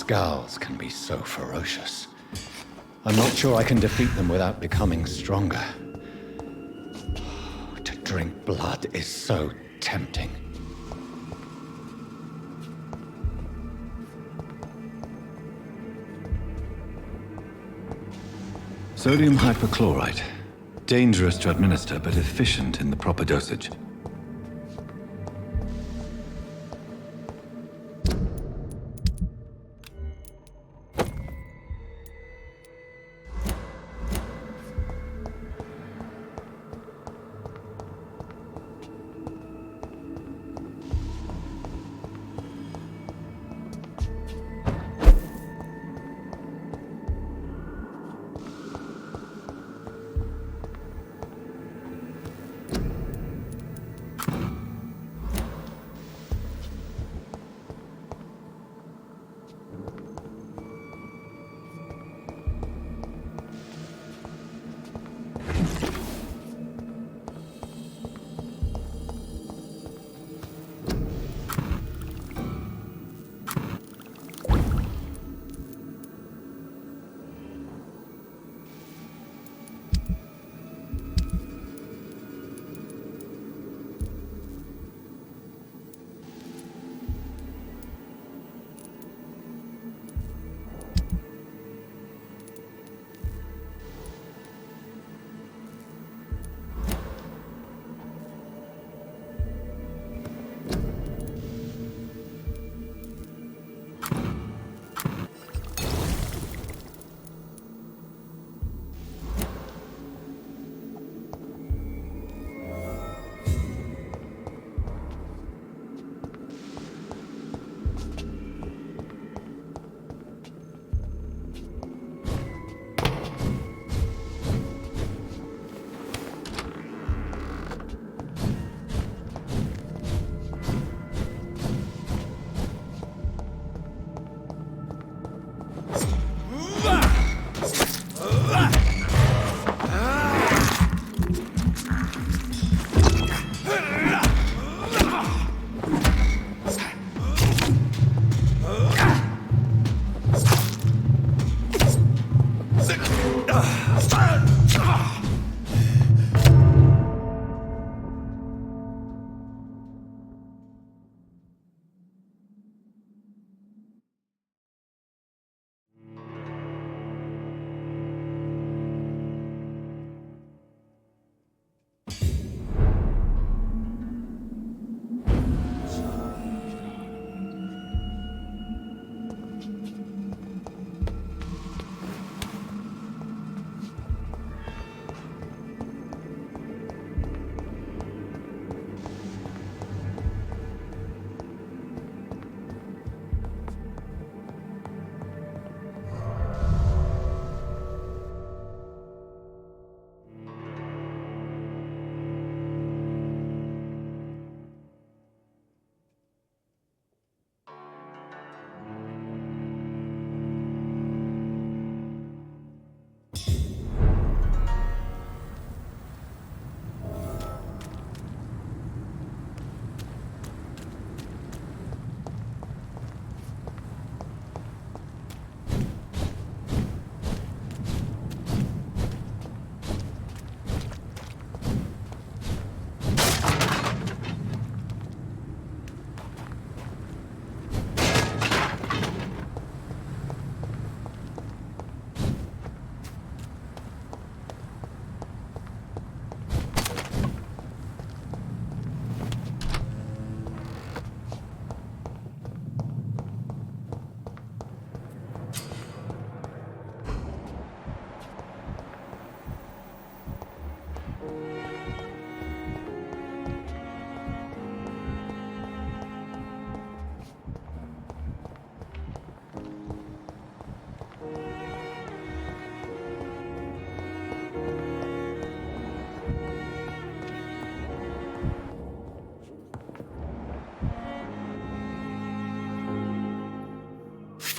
Skulls can be so ferocious. I'm not sure I can defeat them without becoming stronger. To drink blood is so tempting. Sodium hypochlorite. Dangerous to administer, but efficient in the proper dosage.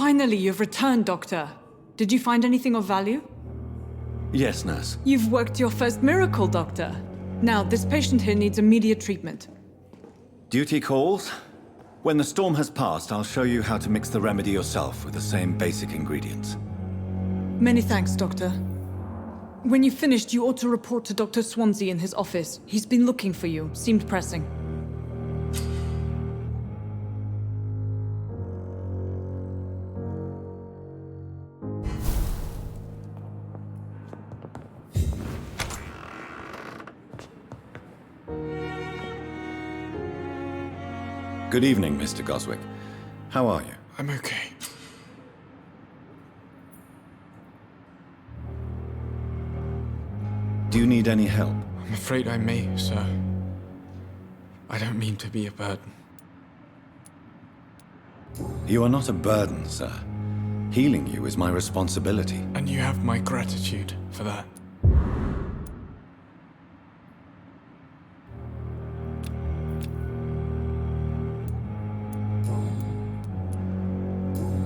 Finally, you've returned, Doctor. Did you find anything of value? Yes, nurse. You've worked your first miracle, Doctor. Now, this patient here needs immediate treatment. Duty calls. When the storm has passed, I'll show you how to mix the remedy yourself with the same basic ingredients. Many thanks, Doctor. When you've finished, you ought to report to Dr. Swansea in his office. He's been looking for you. Seemed pressing. Good evening, Mr. Goswick. How are you? I'm okay. Do you need any help? I'm afraid I may, sir. I don't mean to be a burden. You are not a burden, sir. Healing you is my responsibility. And you have my gratitude for that.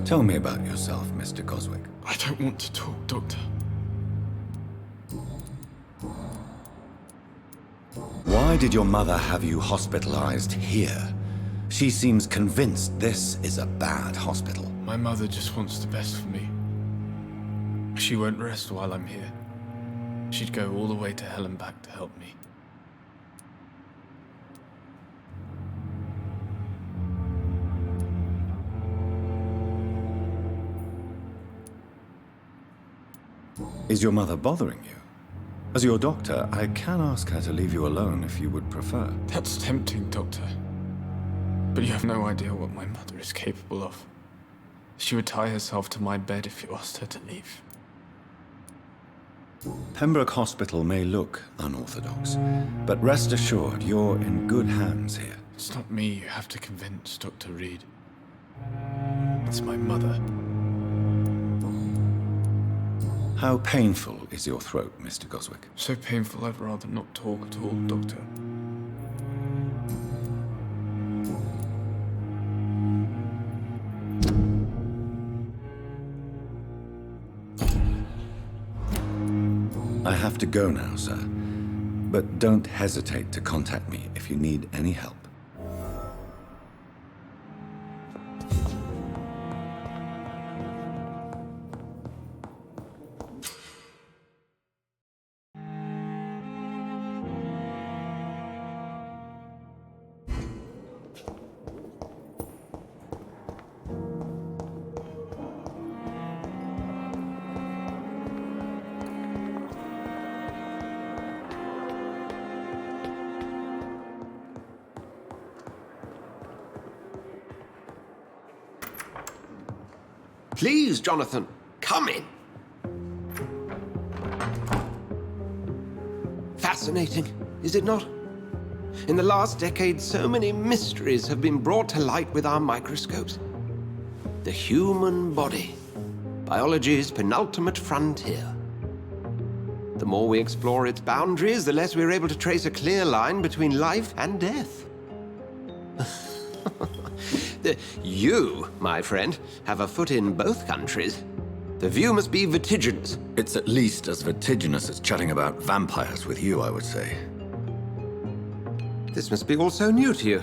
Tell me about yourself, Mr. Goswick. I don't want to talk, Doctor. Why did your mother have you hospitalized here? She seems convinced this is a bad hospital. My mother just wants the best for me. She won't rest while I'm here. She'd go all the way to hell and back to help me. Is your mother bothering you? As your doctor, I can ask her to leave you alone if you would prefer. That's tempting, Doctor. But you have no idea what my mother is capable of. She would tie herself to my bed if you asked her to leave. Pembroke Hospital may look unorthodox, but rest assured you're in good hands here. It's not me you have to convince, Dr. Reed. It's my mother. How painful is your throat, Mr. Goswick? So painful I'd rather not talk at all, Doctor. I have to go now, sir. But don't hesitate to contact me if you need any help. Please, Jonathan, come in. Fascinating, is it not? In the last decade, so many mysteries have been brought to light with our microscopes. The human body, biology's penultimate frontier. The more we explore its boundaries, the less we're able to trace a clear line between life and death. You, my friend, have a foot in both countries. The view must be vertiginous. It's at least as vertiginous as chatting about vampires with you, I would say. This must be all so new to you.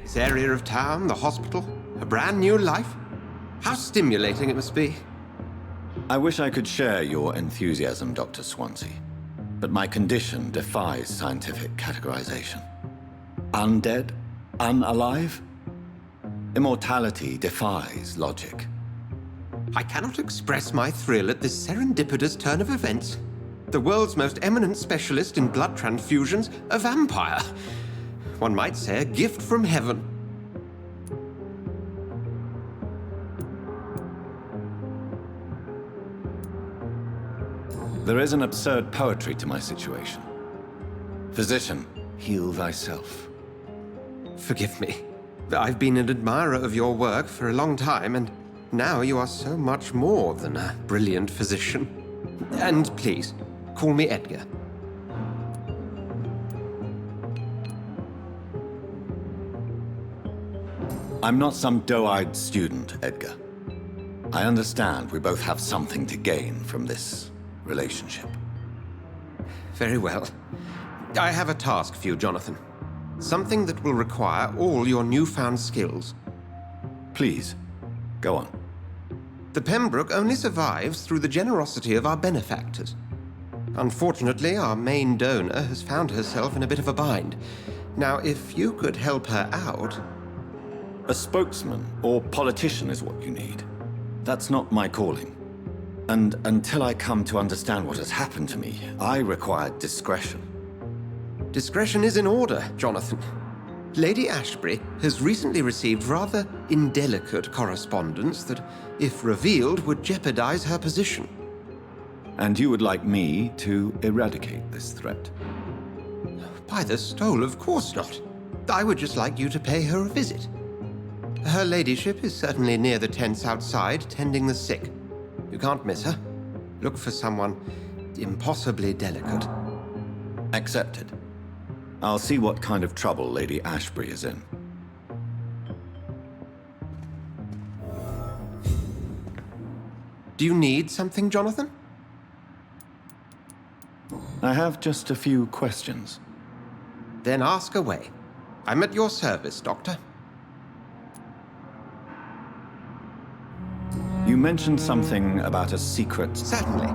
This area of town, the hospital, a brand new life. How stimulating it must be. I wish I could share your enthusiasm, Dr. Swansea. But my condition defies scientific categorization. Undead? Unalive? Immortality defies logic. I cannot express my thrill at this serendipitous turn of events. The world's most eminent specialist in blood transfusions, a vampire. One might say a gift from heaven. There is an absurd poetry to my situation. Physician, heal thyself. Forgive me. I've been an admirer of your work for a long time, and now you are so much more than a brilliant physician. And please, call me Edgar. I'm not some doe-eyed student, Edgar. I understand we both have something to gain from this relationship. Very well. I have a task for you, Jonathan. Something that will require all your newfound skills. Please, go on. The Pembroke only survives through the generosity of our benefactors. Unfortunately, our main donor has found herself in a bit of a bind. Now, if you could help her out... A spokesman or politician is what you need. That's not my calling. And until I come to understand what has happened to me, I require discretion. Discretion is in order, Jonathan. Lady Ashbury has recently received rather indelicate correspondence that, if revealed, would jeopardize her position. And you would like me to eradicate this threat? By the stole, of course not. I would just like you to pay her a visit. Her ladyship is certainly near the tents outside, tending the sick. You can't miss her. Look for someone impossibly delicate. Accepted. I'll see what kind of trouble Lady Ashbury is in. Do you need something, Jonathan? I have just a few questions. Then ask away. I'm at your service, Doctor. You mentioned something about a secret... Certainly.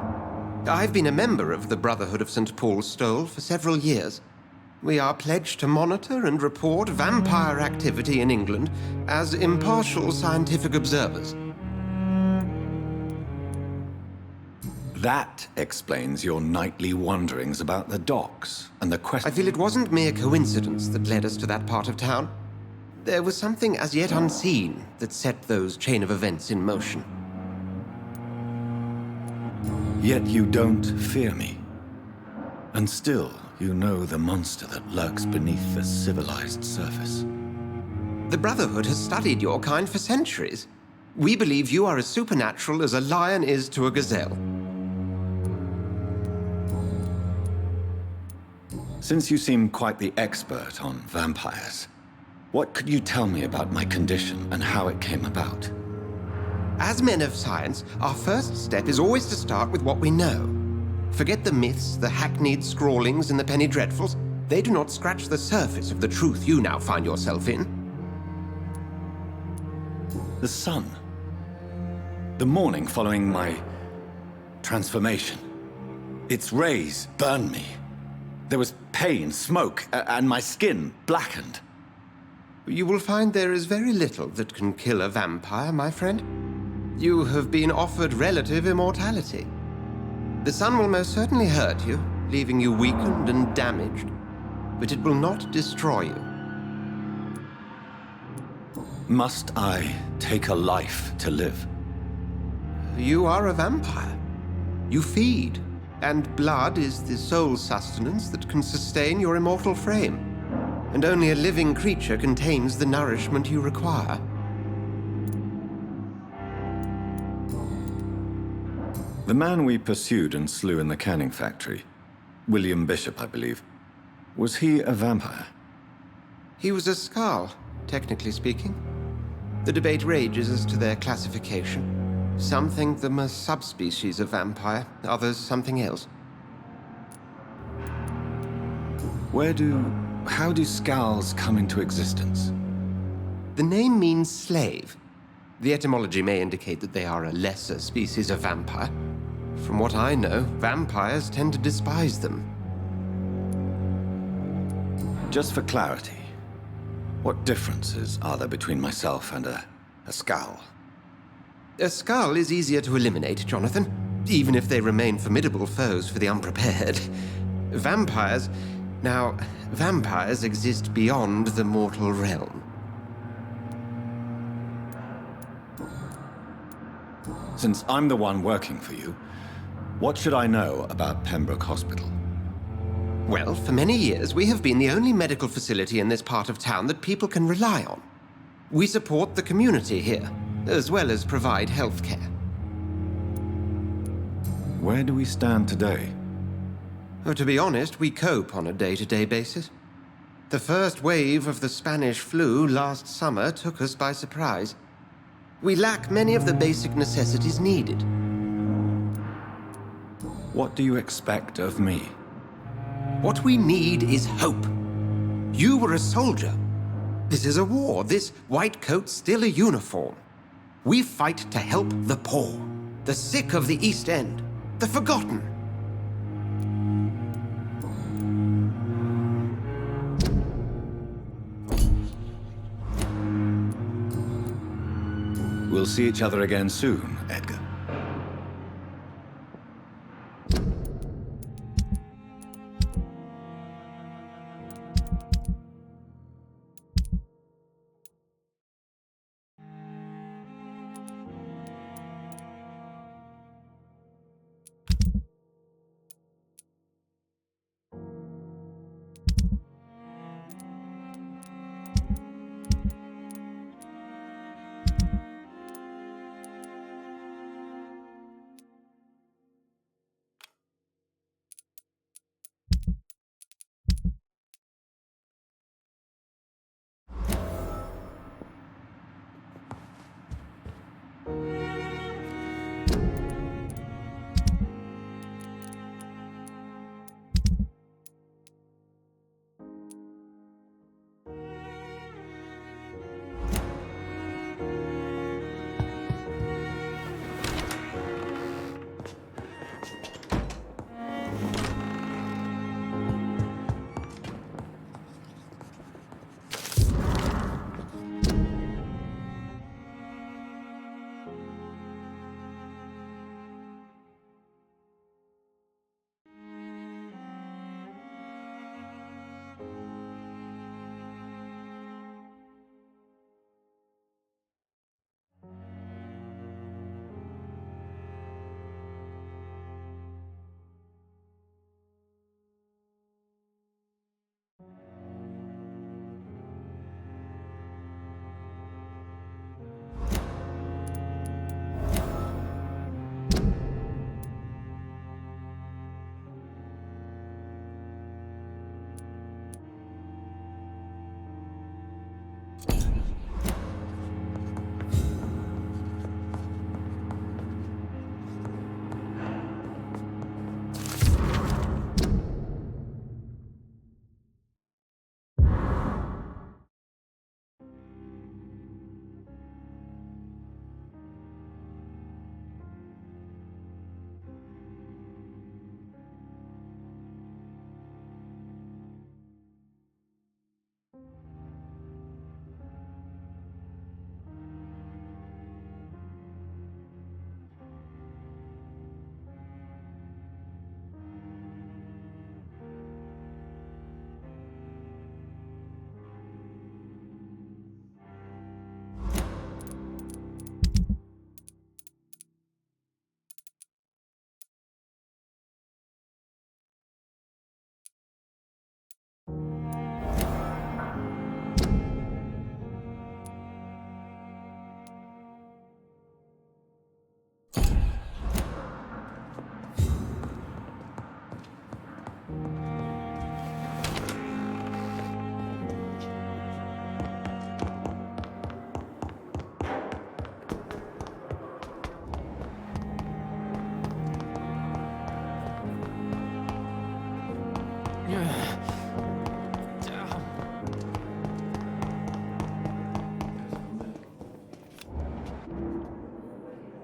I've been a member of the Brotherhood of St. Paul's Stole for several years. We are pledged to monitor and report vampire activity in England as impartial scientific observers. That explains your nightly wanderings about the docks and the I feel it wasn't mere coincidence that led us to that part of town. There was something as yet unseen that set those chain of events in motion. Yet you don't fear me. And still, you know the monster that lurks beneath the civilized surface. The Brotherhood has studied your kind for centuries. We believe you are as supernatural as a lion is to a gazelle. Since you seem quite the expert on vampires, what could you tell me about my condition and how it came about? As men of science, our first step is always to start with what we know. Forget the myths, the hackneyed scrawlings, and the penny dreadfuls. They do not scratch the surface of the truth you now find yourself in. The sun. The morning following my transformation. Its rays burned me. There was pain, smoke, and my skin blackened. You will find there is very little that can kill a vampire, my friend. You have been offered relative immortality. The sun will most certainly hurt you, leaving you weakened and damaged, but it will not destroy you. Must I take a life to live? You are a vampire. You feed, and blood is the sole sustenance that can sustain your immortal frame. And only a living creature contains the nourishment you require. The man we pursued and slew in the canning factory, William Bishop, I believe, was he a vampire? He was a Skald, technically speaking. The debate rages as to their classification. Some think them a subspecies of vampire, others something else. How do Skalds come into existence? The name means slave. The etymology may indicate that they are a lesser species of vampire. From what I know, vampires tend to despise them. Just for clarity, what differences are there between myself and a Skald? A Skald is easier to eliminate, Jonathan, even if they remain formidable foes for the unprepared. Vampires exist beyond the mortal realm. Since I'm the one working for you, what should I know about Pembroke Hospital? Well, for many years, we have been the only medical facility in this part of town that people can rely on. We support the community here, as well as provide health care. Where do we stand today? Oh, to be honest, we cope on a day-to-day basis. The first wave of the Spanish flu last summer took us by surprise. We lack many of the basic necessities needed. What do you expect of me? What we need is hope. You were a soldier. This is a war. This white coat's still a uniform. We fight to help the poor, the sick of the East End, the forgotten. We'll see each other again soon, Edgar.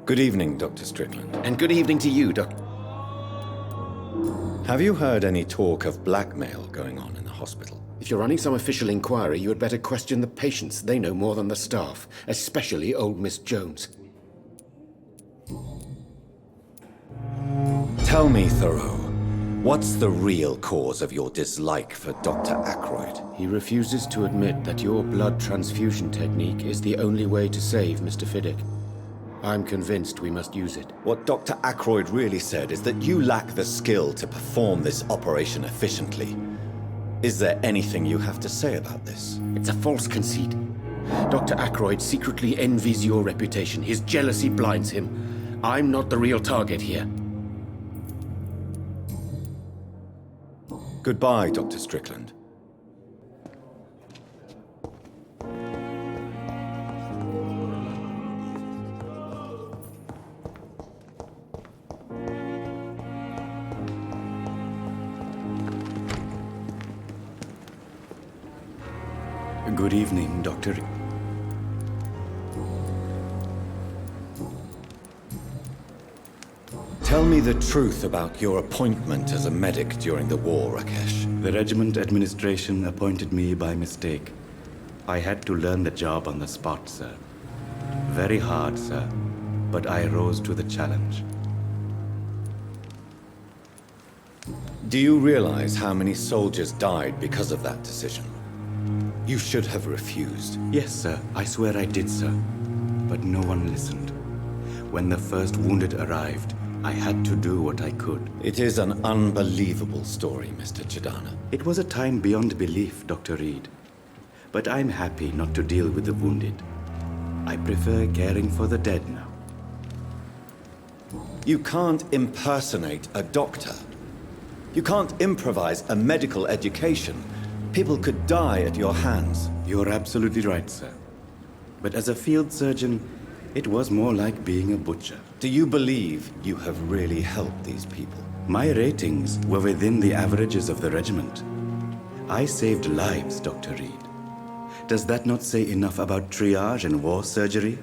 Good evening, Dr. Strickland. And good evening to you, Doctor. Have you heard any talk of blackmail going on in the hospital? If you're running some official inquiry, you had better question the patients. They know more than the staff, especially old Miss Jones. Tell me, Thoreau, what's the real cause of your dislike for Dr. Ackroyd? He refuses to admit that your blood transfusion technique is the only way to save Mr. Fiddick. I'm convinced we must use it. What Dr. Ackroyd really said is that you lack the skill to perform this operation efficiently. Is there anything you have to say about this? It's a false conceit. Dr. Ackroyd secretly envies your reputation. His jealousy blinds him. I'm not the real target here. Goodbye, Dr. Strickland. Good evening, Dr. Tell me the truth about your appointment as a medic during the war, Rakesh. The regiment administration appointed me by mistake. I had to learn the job on the spot, sir. Very hard, sir, but I rose to the challenge. Do you realize how many soldiers died because of that decision? You should have refused. Yes, sir, I swear I did, sir. But no one listened. When the first wounded arrived, I had to do what I could. It is an unbelievable story, Mr. Chidana. It was a time beyond belief, Dr. Reed. But I'm happy not to deal with the wounded. I prefer caring for the dead now. You can't impersonate a doctor. You can't improvise a medical education. People could die at your hands. You're absolutely right, sir. But as a field surgeon, it was more like being a butcher. Do you believe you have really helped these people? My ratings were within the averages of the regiment. I saved lives, Dr. Reed. Does that not say enough about triage and war surgery?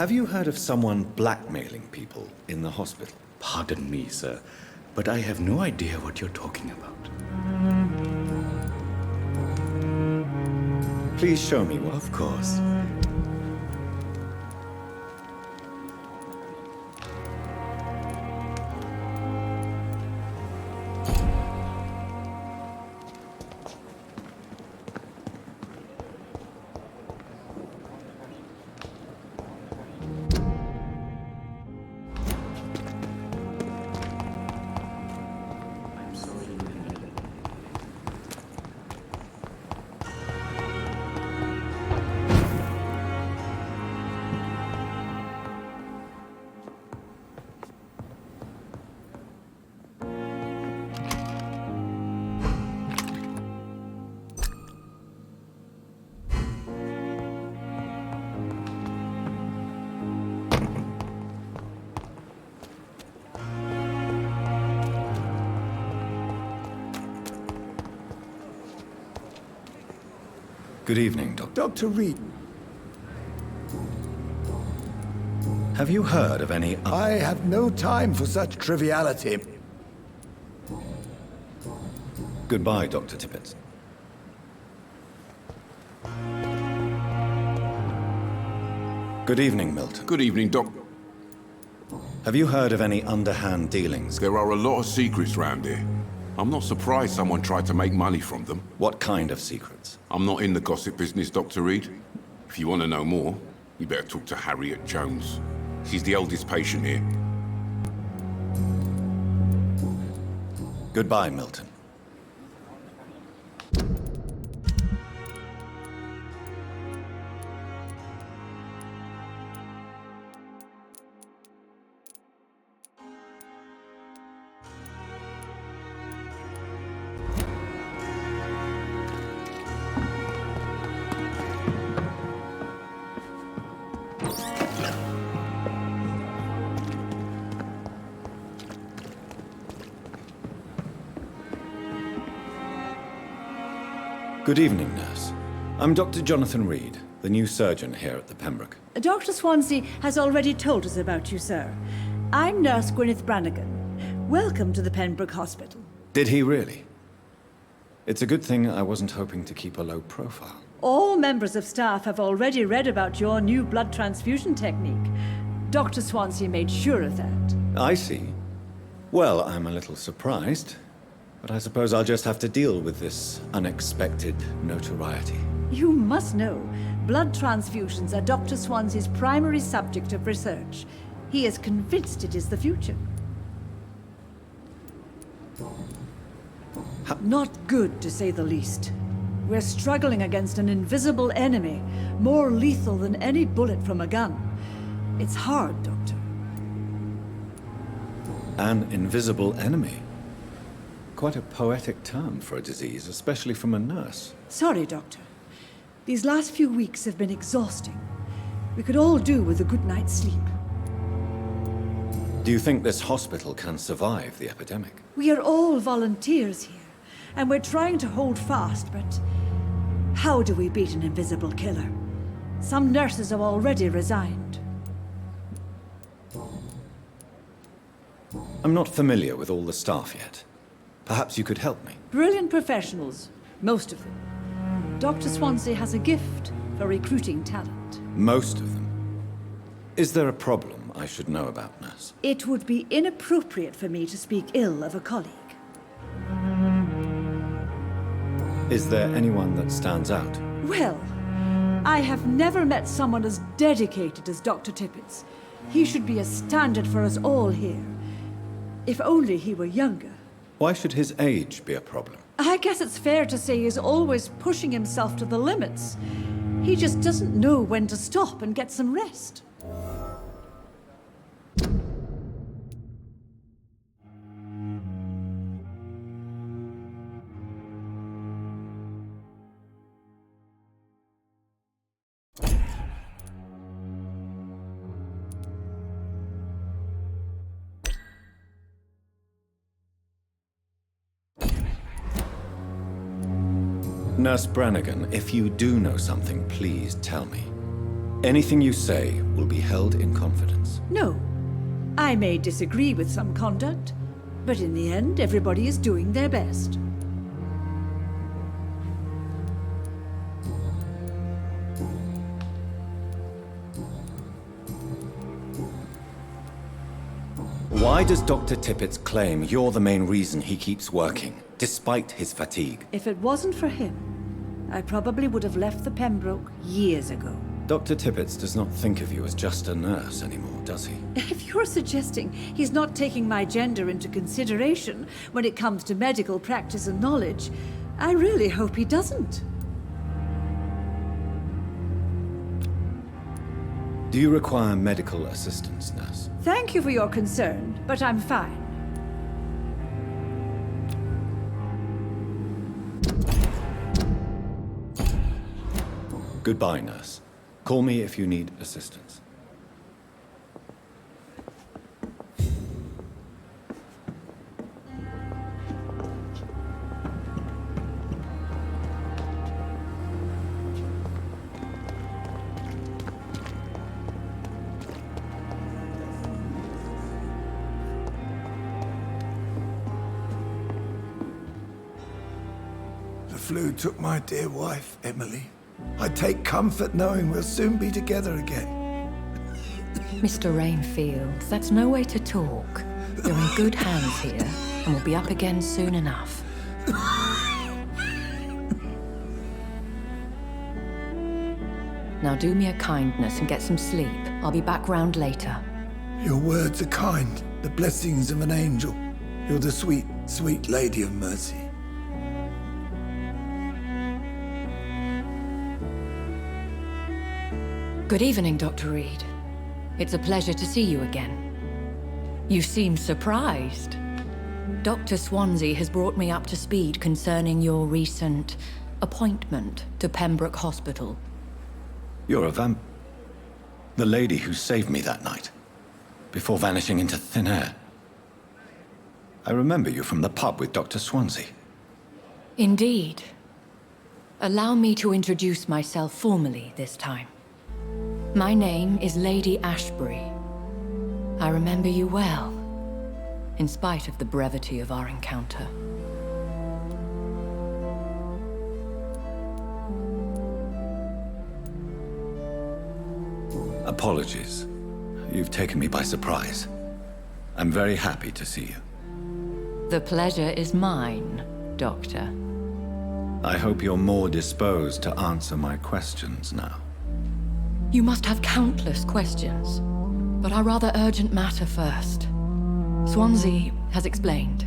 Have you heard of someone blackmailing people in the hospital? Pardon me, sir, but I have no idea what you're talking about. Please show me one. Of course. Good evening, Doctor. Dr. Reed, Have you heard of any... I have no time for such triviality. Goodbye, Dr. Tippett. Good evening, Milton. Good evening, Doc. Have you heard of any underhand dealings? There are a lot of secrets round here. I'm not surprised someone tried to make money from them. What kind of secrets? I'm not in the gossip business, Dr. Reed. If you want to know more, you better talk to Harriet Jones. She's the oldest patient here. Goodbye, Milton. Good evening, nurse. I'm Dr. Jonathan Reed, the new surgeon here at the Pembroke. Dr. Swansea has already told us about you, sir. I'm Nurse Gwyneth Brannigan. Welcome to the Pembroke Hospital. Did he really? It's a good thing I wasn't hoping to keep a low profile. All members of staff have already read about your new blood transfusion technique. Dr. Swansea made sure of that. I see. Well, I'm a little surprised, but I suppose I'll just have to deal with this unexpected notoriety. You must know, blood transfusions are Dr. Swansea's primary subject of research. He is convinced it is the future. Not good, to say the least. We're struggling against an invisible enemy, more lethal than any bullet from a gun. It's hard, Doctor. An invisible enemy? Quite a poetic term for a disease, especially from a nurse. Sorry, Doctor. These last few weeks have been exhausting. We could all do with a good night's sleep. Do you think this hospital can survive the epidemic? We are all volunteers here, and we're trying to hold fast, but how do we beat an invisible killer? Some nurses have already resigned. I'm not familiar with all the staff yet. Perhaps you could help me. Brilliant professionals, most of them. Dr. Swansea has a gift for recruiting talent. Most of them. Is there a problem I should know about, nurse? It would be inappropriate for me to speak ill of a colleague. Is there anyone that stands out? Well, I have never met someone as dedicated as Dr. Tippett's. He should be a standard for us all here. If only he were younger. Why should his age be a problem? I guess it's fair to say he's always pushing himself to the limits. He just doesn't know when to stop and get some rest. Nurse Brannigan, if you do know something, please tell me. Anything you say will be held in confidence. No. I may disagree with some conduct, but in the end, everybody is doing their best. Why does Dr. Tippett claim you're the main reason he keeps working, despite his fatigue? If it wasn't for him, I probably would have left the Pembroke years ago. Dr. Tippett does not think of you as just a nurse anymore, does he? If you're suggesting he's not taking my gender into consideration when it comes to medical practice and knowledge, I really hope he doesn't. Do you require medical assistance, nurse? Thank you for your concern, but I'm fine. Goodbye, nurse. Call me if you need assistance. The flu took my dear wife, Emily. I take comfort knowing we'll soon be together again. Mr. Rainfield, that's no way to talk. You're in good hands here, and we'll be up again soon enough. Now do me a kindness and get some sleep. I'll be back round later. Your words are kind, the blessings of an angel. You're the sweet, sweet Lady of Mercy. Good evening, Dr. Reed. It's a pleasure to see you again. You seem surprised. Dr. Swansea has brought me up to speed concerning your recent appointment to Pembroke Hospital. You're a the lady who saved me that night, before vanishing into thin air. I remember you from the pub with Dr. Swansea. Indeed. Allow me to introduce myself formally this time. My name is Lady Ashbury. I remember you well, in spite of the brevity of our encounter. Apologies. You've taken me by surprise. I'm very happy to see you. The pleasure is mine, Doctor. I hope you're more disposed to answer my questions now. You must have countless questions, but our rather urgent matter first. Swansea has explained.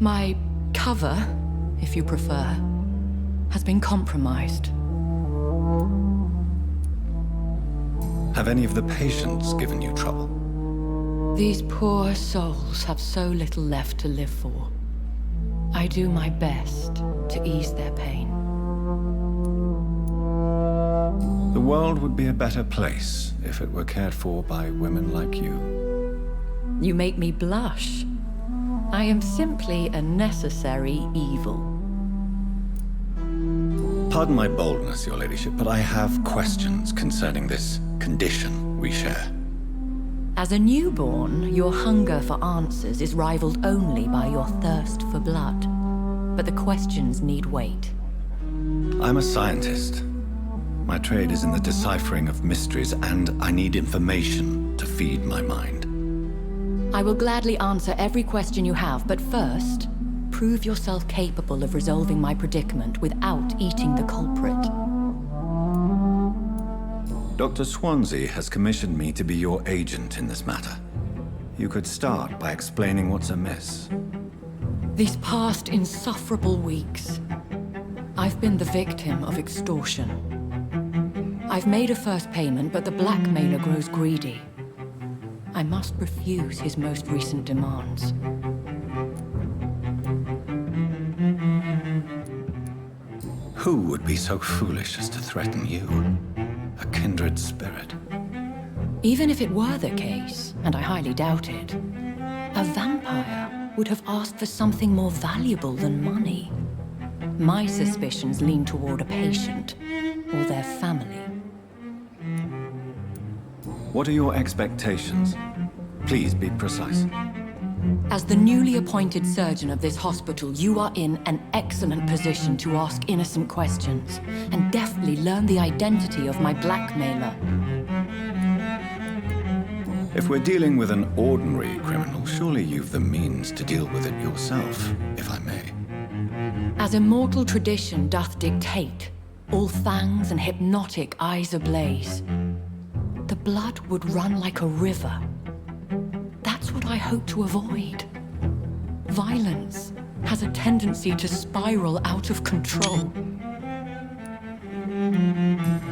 My cover, if you prefer, has been compromised. Have any of the patients given you trouble? These poor souls have so little left to live for. I do my best to ease their pain. The world would be a better place if it were cared for by women like you. You make me blush. I am simply a necessary evil. Pardon my boldness, Your Ladyship, but I have questions concerning this condition we share. As a newborn, your hunger for answers is rivaled only by your thirst for blood. But the questions need wait. I'm a scientist. My trade is in the deciphering of mysteries, and I need information to feed my mind. I will gladly answer every question you have, but first, prove yourself capable of resolving my predicament without eating the culprit. Dr. Swansea has commissioned me to be your agent in this matter. You could start by explaining what's amiss. These past insufferable weeks, I've been the victim of extortion. I've made a first payment, but the blackmailer grows greedy. I must refuse his most recent demands. Who would be so foolish as to threaten you? A kindred spirit. Even if it were the case, and I highly doubt it, a vampire would have asked for something more valuable than money. My suspicions lean toward a patient or their family. What are your expectations? Please be precise. As the newly appointed surgeon of this hospital, you are in an excellent position to ask innocent questions and deftly learn the identity of my blackmailer. If we're dealing with an ordinary criminal, surely you've the means to deal with it yourself, if I may. As immortal tradition doth dictate, all fangs and hypnotic eyes ablaze, the blood would run like a river. That's what I hope to avoid. Violence has a tendency to spiral out of control.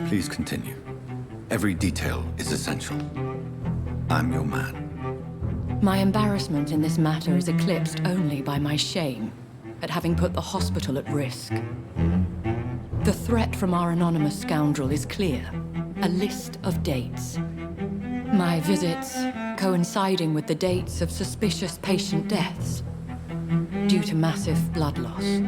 Please continue. Every detail is essential. I'm your man. My embarrassment in this matter is eclipsed only by my shame at having put the hospital at risk. The threat from our anonymous scoundrel is clear. A list of dates. My visits coinciding with the dates of suspicious patient deaths due to massive blood loss.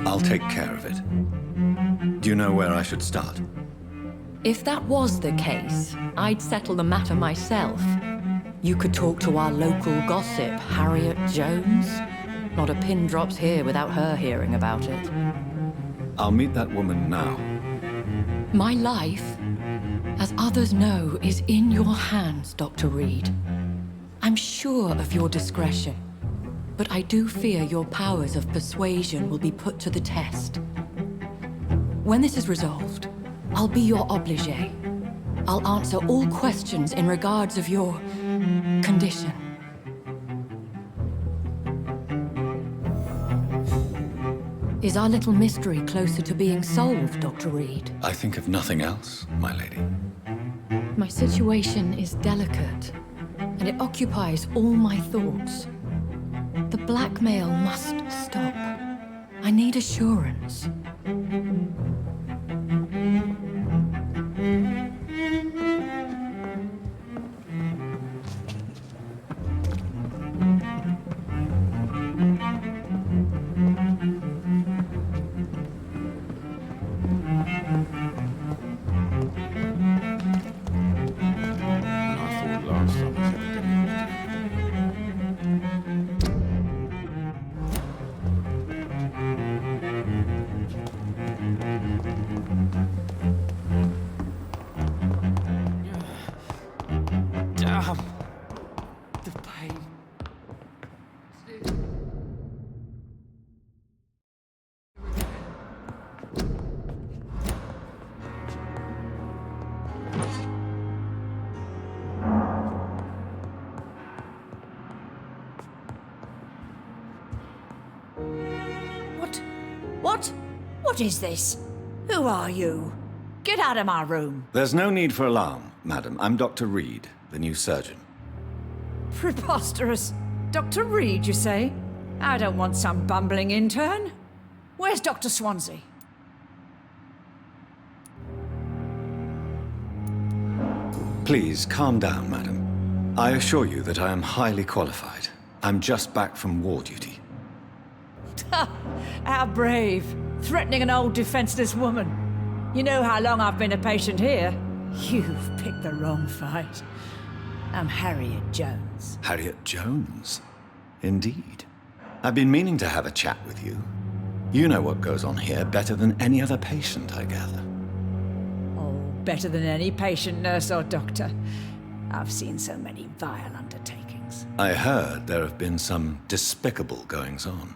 I'll take care of it. Do you know where I should start? If that was the case, I'd settle the matter myself. You could talk to our local gossip, Harriet Jones. Not a pin drops here without her hearing about it. I'll meet that woman now. My life, as others know, is in your hands, Dr. Reed. I'm sure of your discretion, but I do fear your powers of persuasion will be put to the test. When this is resolved, I'll be your obligé. I'll answer all questions in regards of your condition. Is our little mystery closer to being solved, Dr. Reed? I think of nothing else, my lady. My situation is delicate, and it occupies all my thoughts. The blackmail must stop. I need assurance. Damn. The pain. What is this? Who are you? Get out of my room. There's no need for alarm, madam. I'm Dr. Reed, the new surgeon. Preposterous. Dr. Reed, you say? I don't want some bumbling intern. Where's Dr. Swansea? Please, calm down, madam. I assure you that I am highly qualified. I'm just back from war duty. How brave. Threatening an old defenseless woman. You know how long I've been a patient here? You've picked the wrong fight. I'm Harriet Jones. Harriet Jones? Indeed. I've been meaning to have a chat with you. You know what goes on here better than any other patient, I gather. Oh, better than any patient, nurse, or doctor. I've seen so many vile undertakings. I heard there have been some despicable goings-on.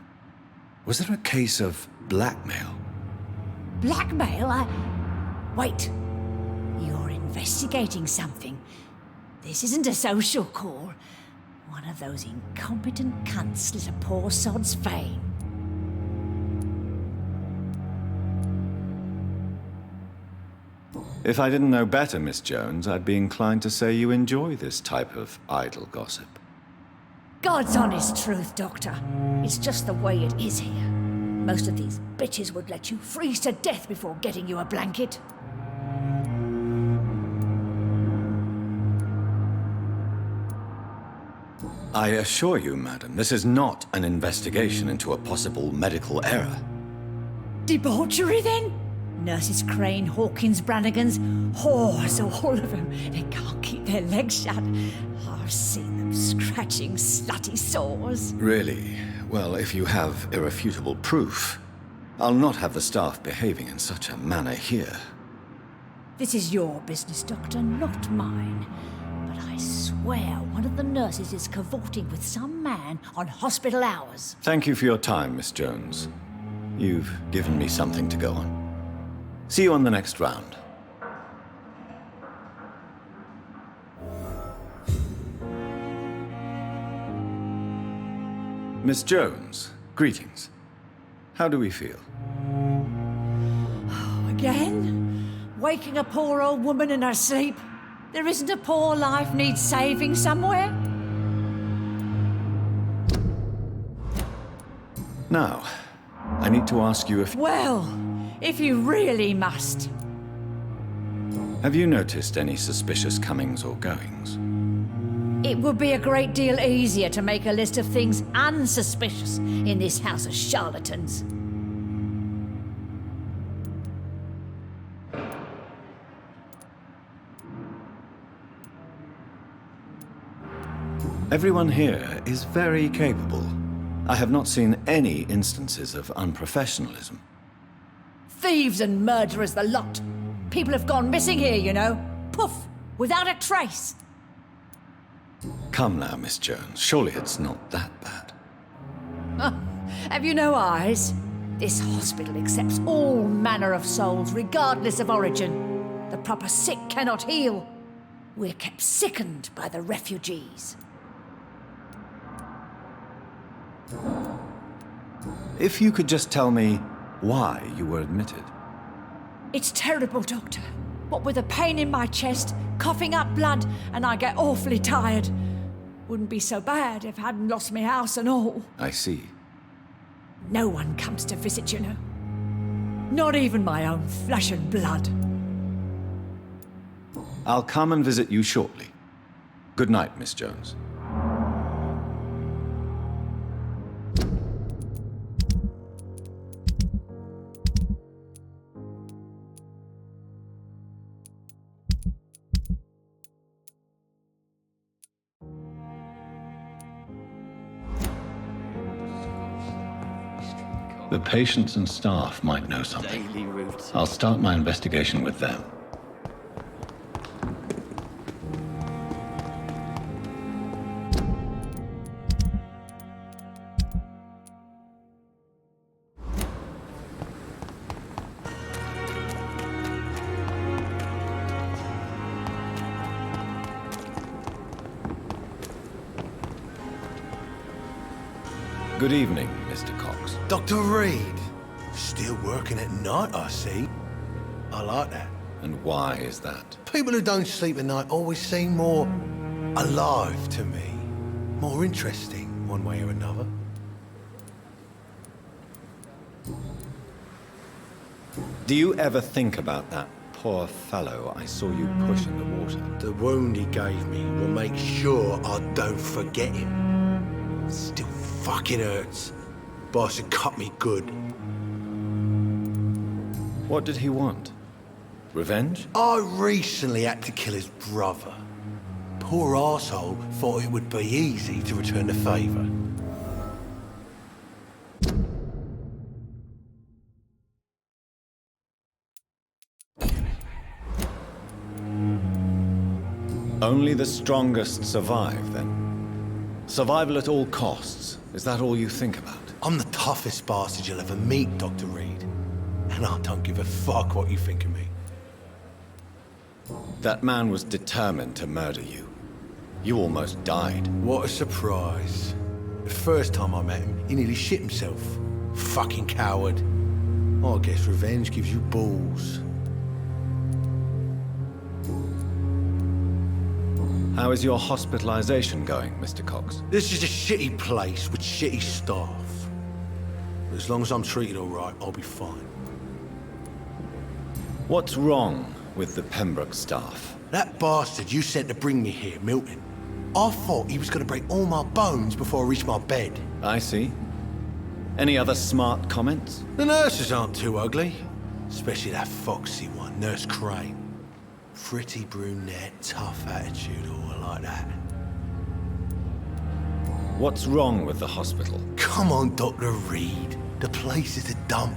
Was there a case of blackmail? Blackmail? Wait. You're investigating something. This isn't a social call. One of those incompetent cunts slit a poor sod's vein. If I didn't know better, Miss Jones, I'd be inclined to say you enjoy this type of idle gossip. God's honest truth, Doctor. It's just the way it is here. Most of these bitches would let you freeze to death before getting you a blanket. I assure you, madam, this is not an investigation into a possible medical error. Debauchery, then? Nurses Crane, Hawkins, Brannigans, whores, all of them. They can't keep their legs shut. I've seen them scratching slutty sores. Really? Well, if you have irrefutable proof, I'll not have the staff behaving in such a manner here. This is your business, Doctor, not mine. But I swear one of the nurses is cavorting with some man on hospital hours. Thank you for your time, Miss Jones. You've given me something to go on. See you on the next round. Miss Jones, greetings. How do we feel? Again? Waking a poor old woman in her sleep? There isn't a poor life needs saving somewhere? Now, I need to ask you if... Well, if you really must. Have you noticed any suspicious comings or goings? It would be a great deal easier to make a list of things unsuspicious in this house of charlatans. Everyone here is very capable. I have not seen any instances of unprofessionalism. Thieves and murderers, the lot. People have gone missing here, you know. Poof, without a trace. Come now, Miss Jones. Surely it's not that bad. Have you no eyes? This hospital accepts all manner of souls, regardless of origin. The proper sick cannot heal. We're kept sickened by the refugees. If you could just tell me why you were admitted. It's terrible, Doctor. What with a pain in my chest, coughing up blood, and I get awfully tired. Wouldn't be so bad if I hadn't lost my house and all. I see. No one comes to visit, you know. Not even my own flesh and blood. I'll come and visit you shortly. Good night, Miss Jones. The patients and staff might know something. I'll start my investigation with them. Good evening, Mr. Cox. Dr. Reed. Still working at night, I see. I like that. And why is that? People who don't sleep at night always seem more alive to me. More interesting, one way or another. Do you ever think about that poor fellow I saw you push in the water. The wound he gave me will make sure I don't forget him. Still fucking hurts. Boss had cut me good. What did he want? Revenge? I recently had to kill his brother. Poor arsehole thought it would be easy to return the favor. Only the strongest survive, then? Survival at all costs. Is that all you think about? I'm the toughest bastard you'll ever meet, Dr. Reed. And I don't give a fuck what you think of me. That man was determined to murder you. You almost died. What a surprise. The first time I met him, he nearly shit himself. Fucking coward. I guess revenge gives you balls. How is your hospitalization going, Mr. Cox? This is a shitty place with shitty staff. But as long as I'm treated all right, I'll be fine. What's wrong with the Pembroke staff? That bastard you sent to bring me here, Milton, I thought he was going to break all my bones before I reached my bed. I see. Any other smart comments? The nurses aren't too ugly. Especially that foxy one, Nurse Crane. Pretty brunette, tough attitude, all like that. What's wrong with the hospital? Come on, Dr. Reed. The place is a dump.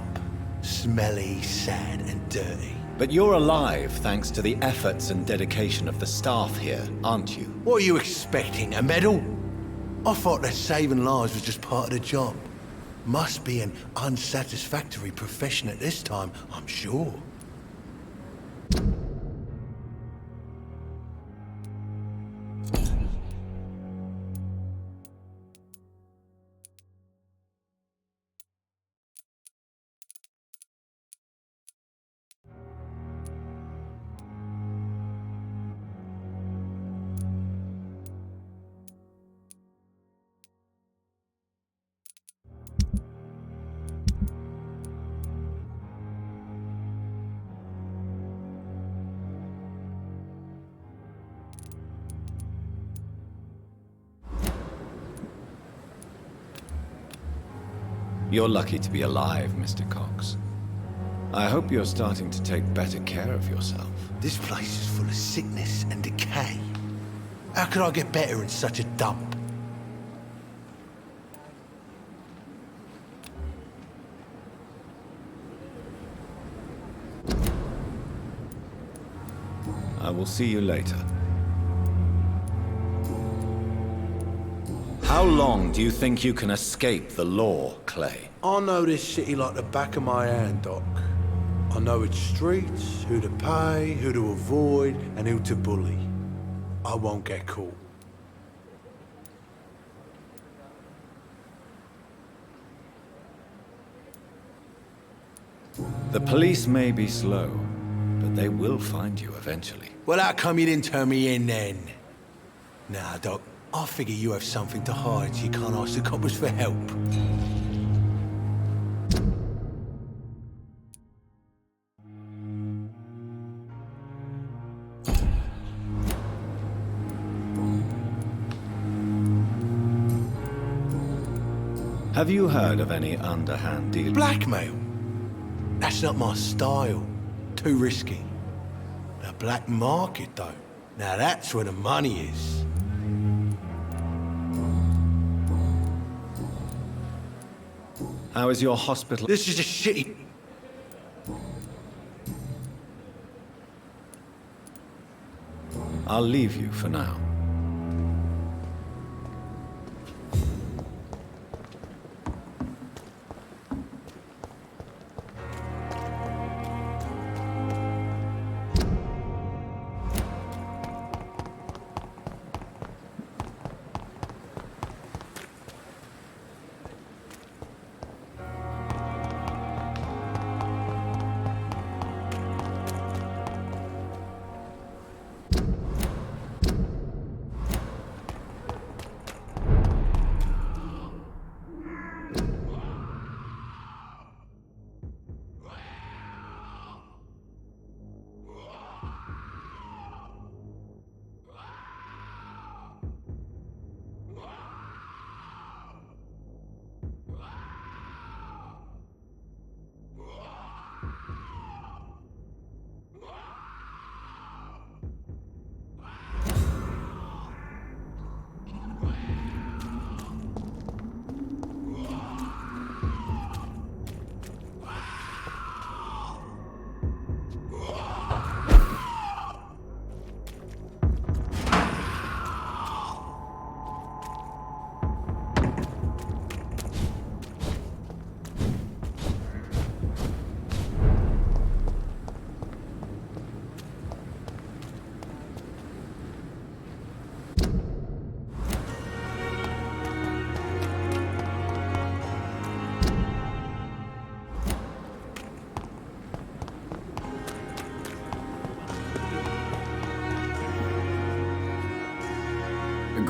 Smelly, sad, and dirty. But you're alive thanks to the efforts and dedication of the staff here, aren't you? What are you expecting, a medal? I thought that saving lives was just part of the job. Must be an unsatisfactory profession at this time, I'm sure. You're lucky to be alive, Mr. Cox. I hope you're starting to take better care of yourself. This place is full of sickness and decay. How could I get better in such a dump? I will see you later. How long do you think you can escape the law, Clay? I know this city like the back of my hand, Doc. I know its streets, who to pay, who to avoid, and who to bully. I won't get caught. The police may be slow, but they will find you eventually. Well, how come you didn't turn me in then? Nah, Doc. I figure you have something to hide so you can't ask the coppers for help. Have you heard of any underhand deal? Blackmail? That's not my style. Too risky. The black market, though. Now that's where the money is. How is your hospital? This is a shitty... I'll leave you for now.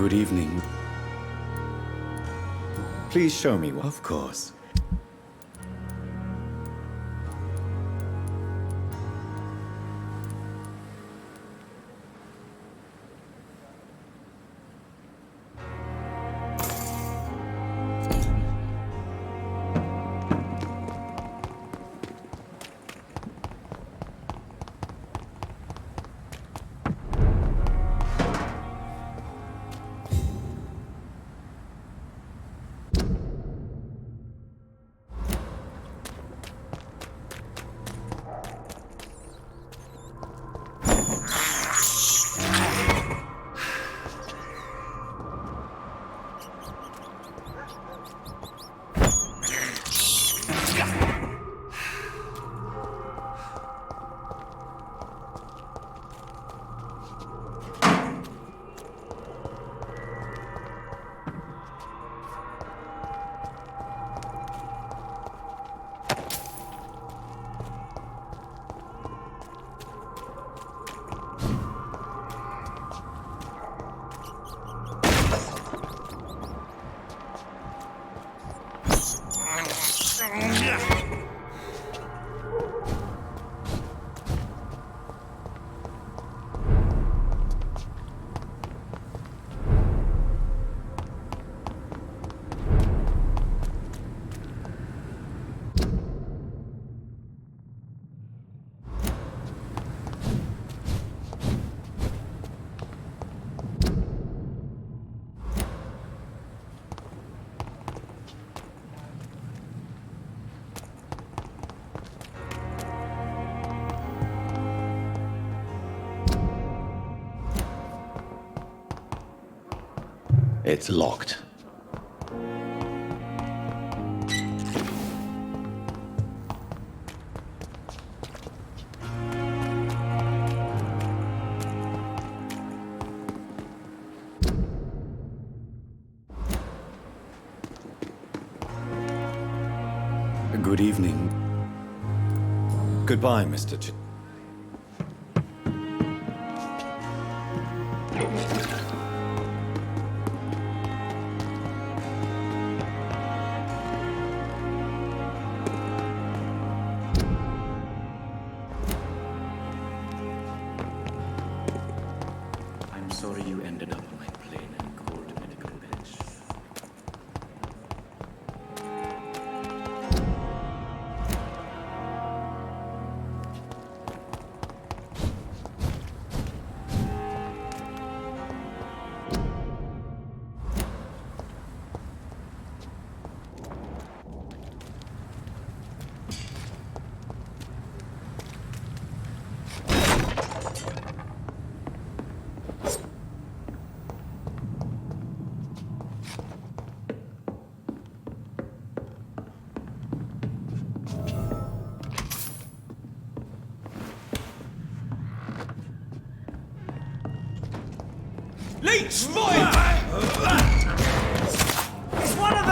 Good evening. Please show me one. Of course. It's locked. Good evening. Goodbye, Mr. I'm sorry you ended up on my plain and cold medical bench. Leech boy! It's one of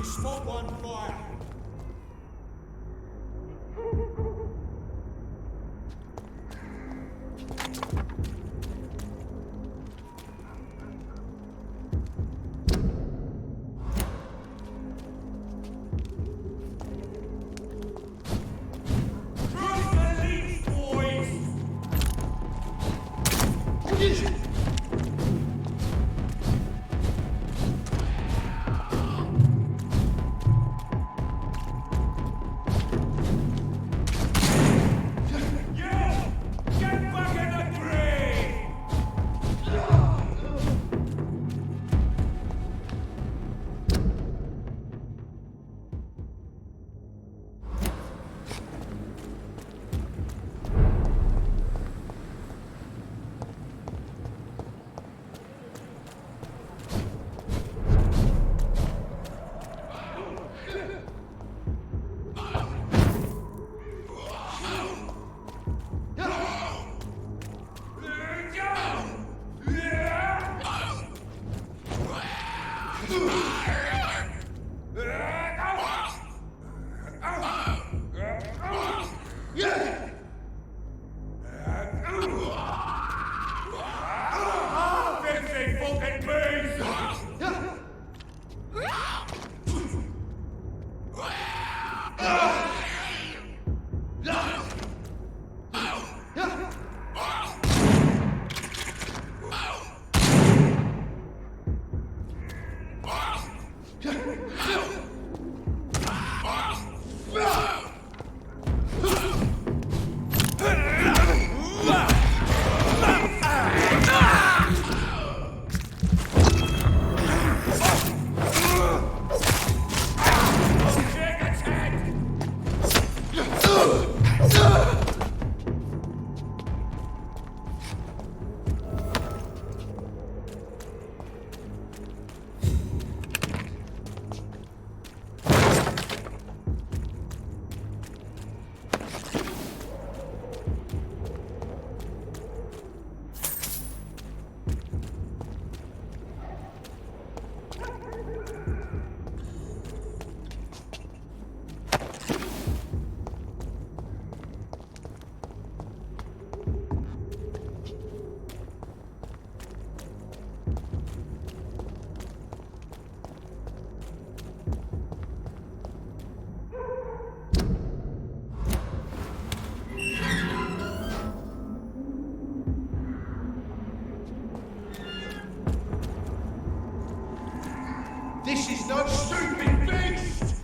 Spot one fire. This is no stupid beast!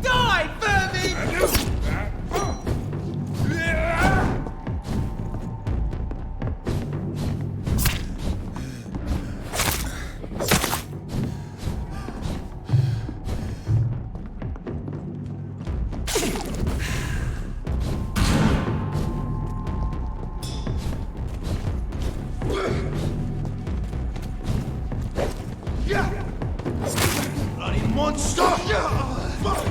Die, vermin! Bloody monster! Fuck!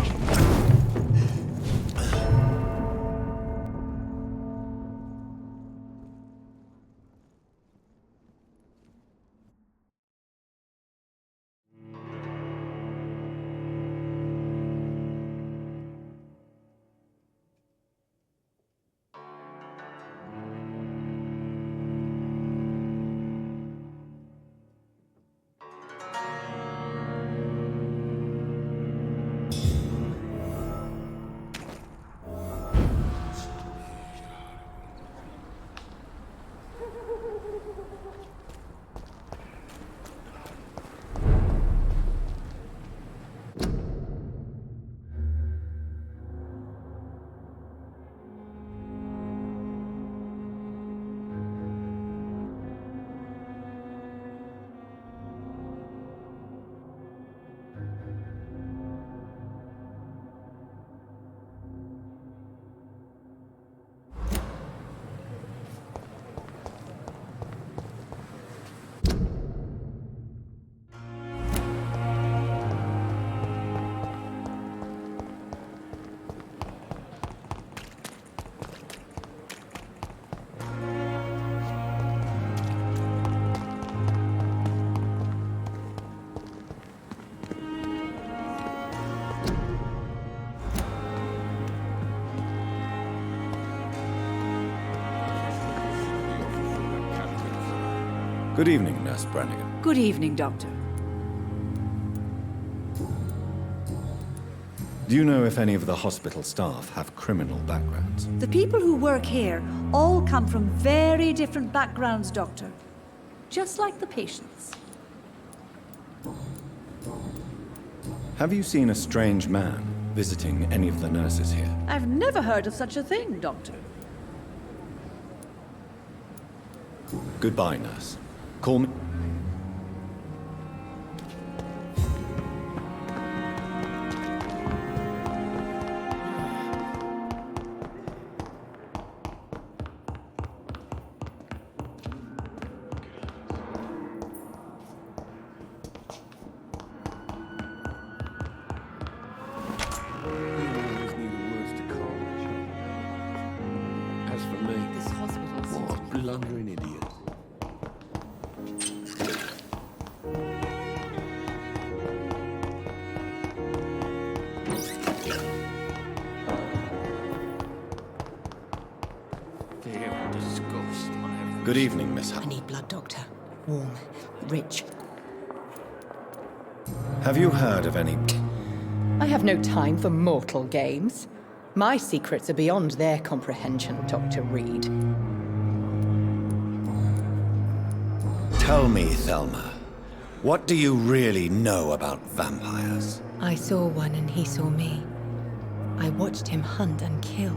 Good evening, Nurse Brannigan. Good evening, Doctor. Do you know if any of the hospital staff have criminal backgrounds? The people who work here all come from very different backgrounds, Doctor. Just like the patients. Have you seen a strange man visiting any of the nurses here? I've never heard of such a thing, Doctor. Goodbye, nurse. Call me. As for me, This hospital what a blundering idiot. Good evening, Miss I need blood, Doctor. Warm, rich. Have you heard of any... I have no time for mortal games. My secrets are beyond their comprehension, Dr. Reed. Tell me, Thelma, what do you really know about vampires? I saw one and he saw me. I watched him hunt and kill.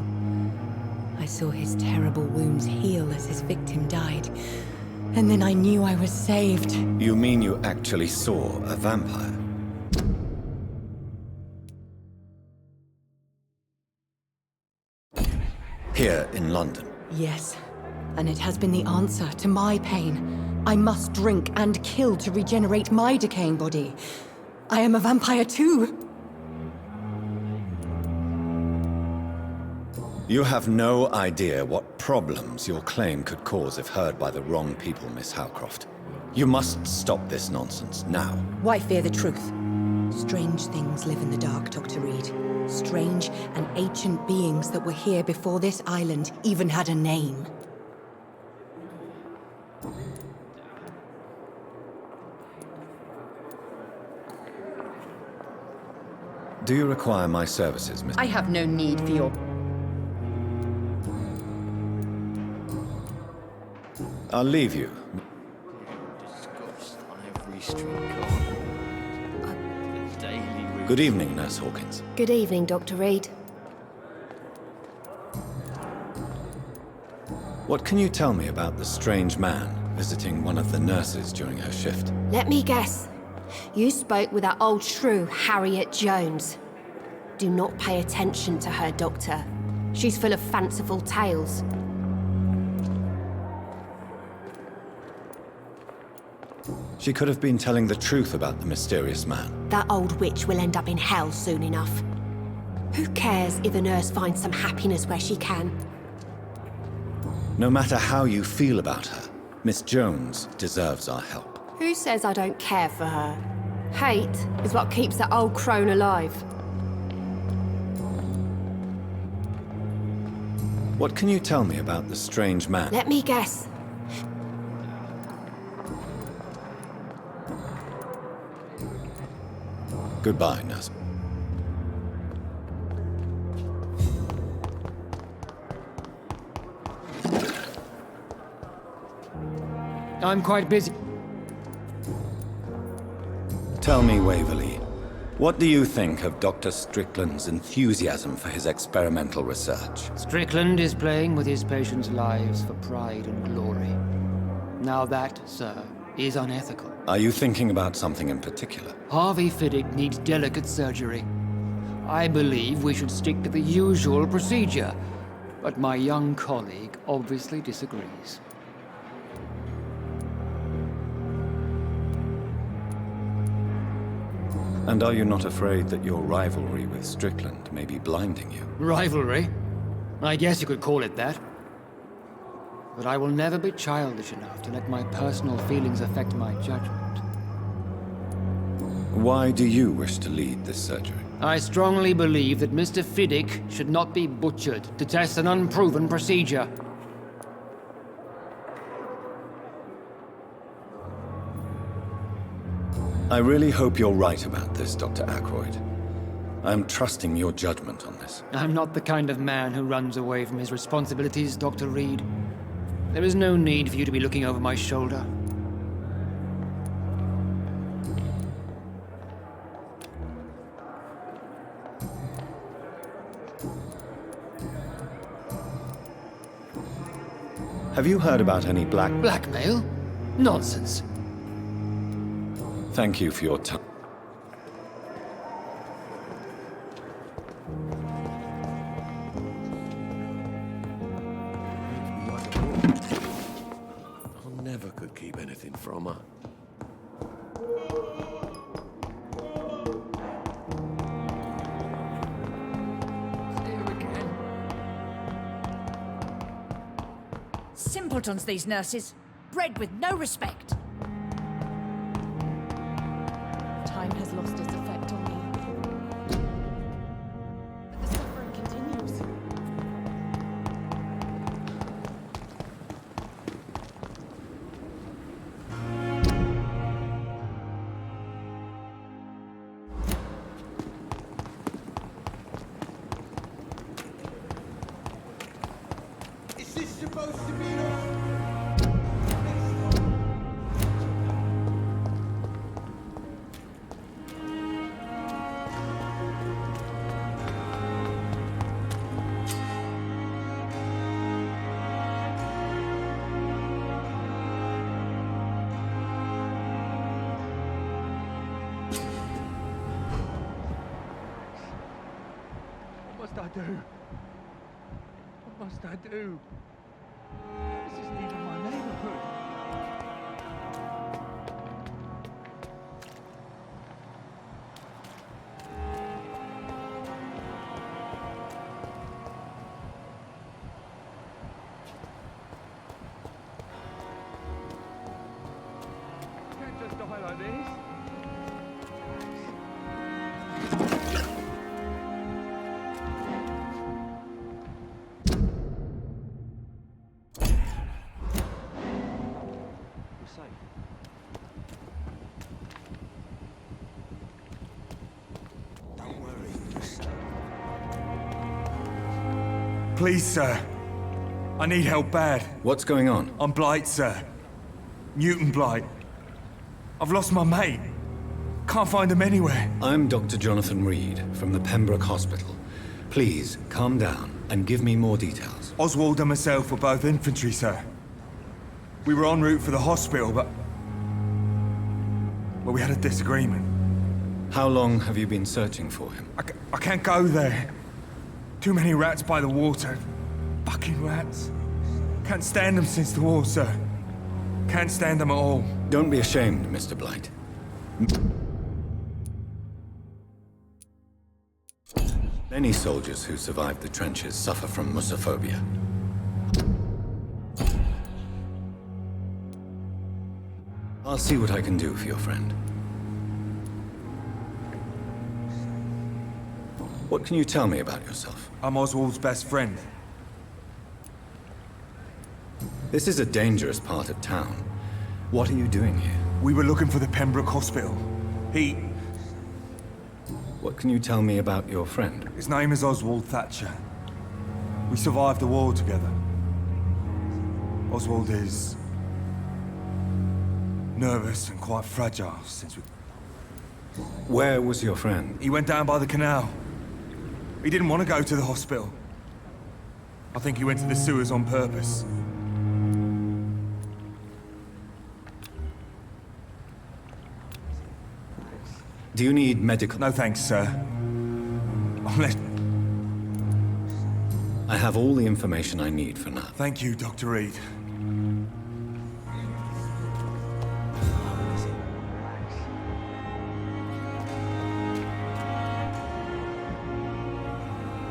I saw his terrible wounds heal as his victim died. And then I knew I was saved. You mean you actually saw a vampire? Here in London? Yes, and it has been the answer to my pain. I must drink and kill to regenerate my decaying body. I am a vampire too. You have no idea what problems your claim could cause if heard by the wrong people, Miss Howcroft. You must stop this nonsense now. Why fear the truth? Strange things live in the dark, Dr. Reed. Strange and ancient beings that were here before this island even had a name. Do you require my services, Miss... I have no need for your... I'll leave you. Good evening, Nurse Hawkins. Good evening, Dr. Reed. What can you tell me about the strange man visiting one of the nurses during her shift? Let me guess. You spoke with that old shrew, Harriet Jones. Do not pay attention to her, Doctor. She's full of fanciful tales. She could have been telling the truth about the mysterious man. That old witch will end up in hell soon enough. Who cares if a nurse finds some happiness where she can? No matter how you feel about her, Miss Jones deserves our help. Who says I don't care for her? Hate is what keeps that old crone alive. What can you tell me about the strange man? Let me guess. Goodbye, nurse. I'm quite busy. Tell me, Waverley, what do you think of Dr. Strickland's enthusiasm for his experimental research? Strickland is playing with his patients' lives for pride and glory. Now that, sir, is unethical. Are you thinking about something in particular? Harvey Fiddick needs delicate surgery. I believe we should stick to the usual procedure, but my young colleague obviously disagrees. And are you not afraid that your rivalry with Strickland may be blinding you? Rivalry? I guess you could call it that. But I will never be childish enough to let my personal feelings affect my judgment. Why do you wish to lead this surgery? I strongly believe that Mr. Fiddick should not be butchered to test an unproven procedure. I really hope you're right about this, Dr. Ackroyd. I'm trusting your judgment on this. I'm not the kind of man who runs away from his responsibilities, Dr. Reed. There is no need for you to be looking over my shoulder. Have you heard about any Blackmail? Nonsense. Thank you for your time. I never could keep anything from her. Simpletons, these nurses. Bred with no respect. Time has lost its effect on me. But the suffering continues. Is this supposed to be an What must I do? What must I do? This isn't even my neighborhood. Can't just die like this. Please, sir. I need help bad. What's going on? I'm Blight, sir. Newton Blight. I've lost my mate. Can't find him anywhere. I'm Dr. Jonathan Reed from the Pembroke Hospital. Please, calm down and give me more details. Oswald and myself were both infantry, sir. We were en route for the hospital, but... well, we had a disagreement. How long have you been searching for him? I can't go there. Too many rats by the water. Fucking rats. Can't stand them since the war, sir. Can't stand them at all. Don't be ashamed, Mr. Blight. Many soldiers who survived the trenches suffer from musophobia. I'll see what I can do for your friend. What can you tell me about yourself? I'm Oswald's best friend. This is a dangerous part of town. What are you doing here? We were looking for the Pembroke Hospital. What can you tell me about your friend? His name is Oswald Thatcher. We survived the war together. Oswald is... nervous and quite fragile since we... Where was your friend? He went down by the canal. He didn't want to go to the hospital. I think he went to the sewers on purpose. Do you need medical... No thanks, sir. I have all the information I need for now. Thank you, Dr. Reed.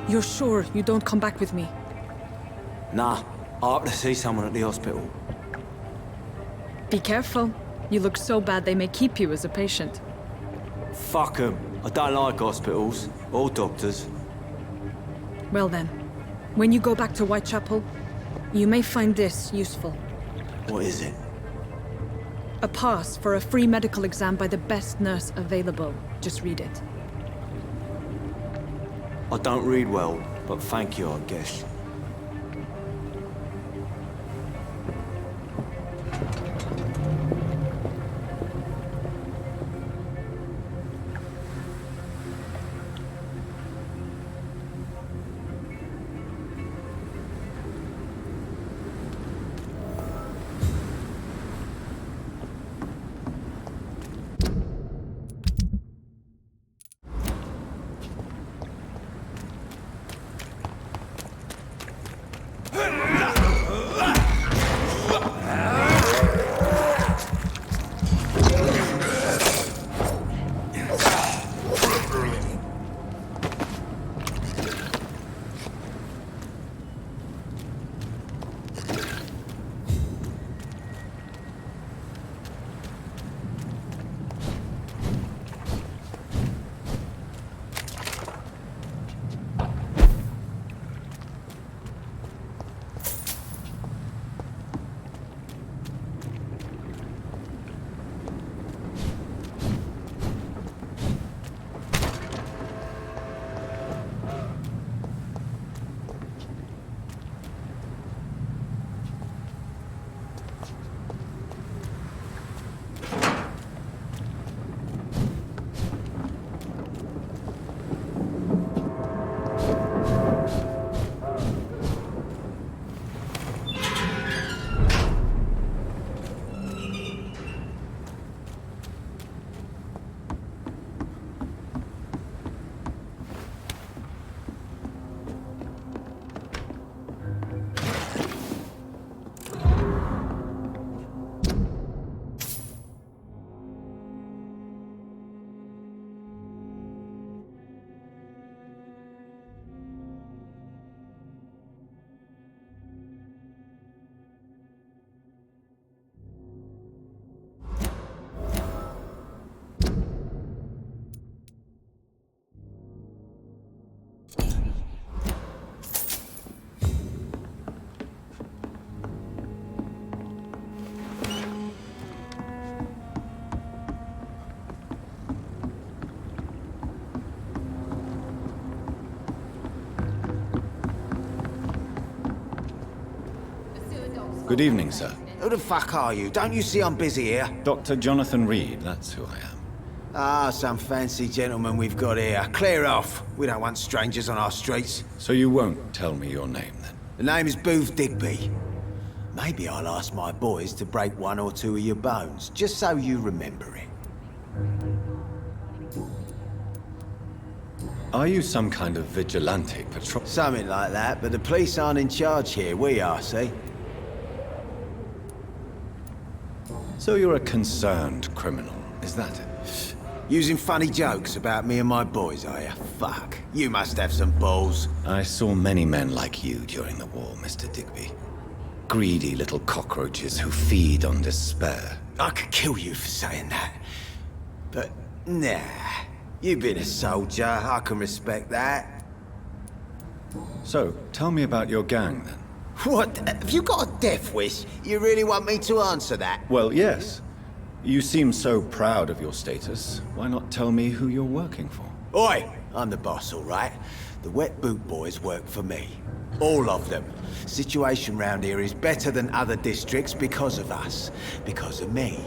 You're sure you don't come back with me? Nah, I have to see someone at the hospital. Be careful. You look so bad they may keep you as a patient. Fuck 'em. I don't like hospitals, or doctors. Well then, when you go back to Whitechapel, you may find this useful. What is it? A pass for a free medical exam by the best nurse available. Just read it. I don't read well, but thank you, I guess. Good evening, sir. Who the fuck are you? Don't you see I'm busy here? Dr. Jonathan Reed, that's who I am. Ah, some fancy gentleman we've got here. Clear off. We don't want strangers on our streets. So you won't tell me your name, then? The name is Booth Digby. Maybe I'll ask my boys to break one or two of your bones, just so you remember it. Are you some kind of vigilante patrol? Something like that, but the police aren't in charge here. We are, see? So you're a concerned criminal, is that it? Using funny jokes about me and my boys, are you? Fuck. You must have some balls. I saw many men like you during the war, Mr. Digby. Greedy little cockroaches who feed on despair. I could kill you for saying that. But, nah. You've been a soldier. I can respect that. So, tell me about your gang, then. What? Have you got a death wish? You really want me to answer that? Well, yes. You seem so proud of your status. Why not tell me who you're working for? Oi! I'm the boss, all right? The Wet Boot Boys work for me. All of them. Situation round here is better than other districts because of us. Because of me.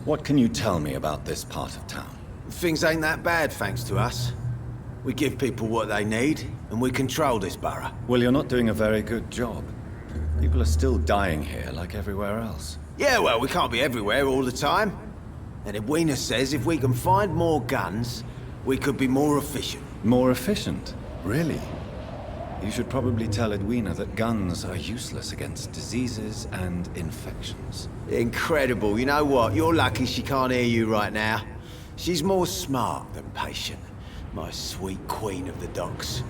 What can you tell me about this part of town? Things ain't that bad, thanks to us. We give people what they need, and we control this borough. Well, you're not doing a very good job. People are still dying here like everywhere else. Yeah, well, we can't be everywhere all the time. And Edwina says if we can find more guns, we could be more efficient. More efficient? Really? You should probably tell Edwina that guns are useless against diseases and infections. Incredible. You know what? You're lucky she can't hear you right now. She's more smart than patient. My sweet queen of the docks.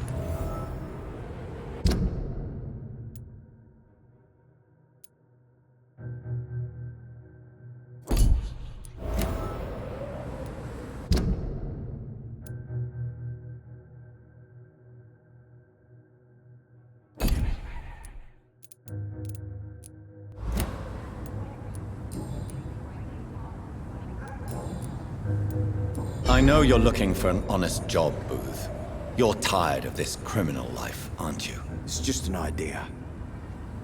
I know you're looking for an honest job, Booth. You're tired of this criminal life, aren't you? It's just an idea.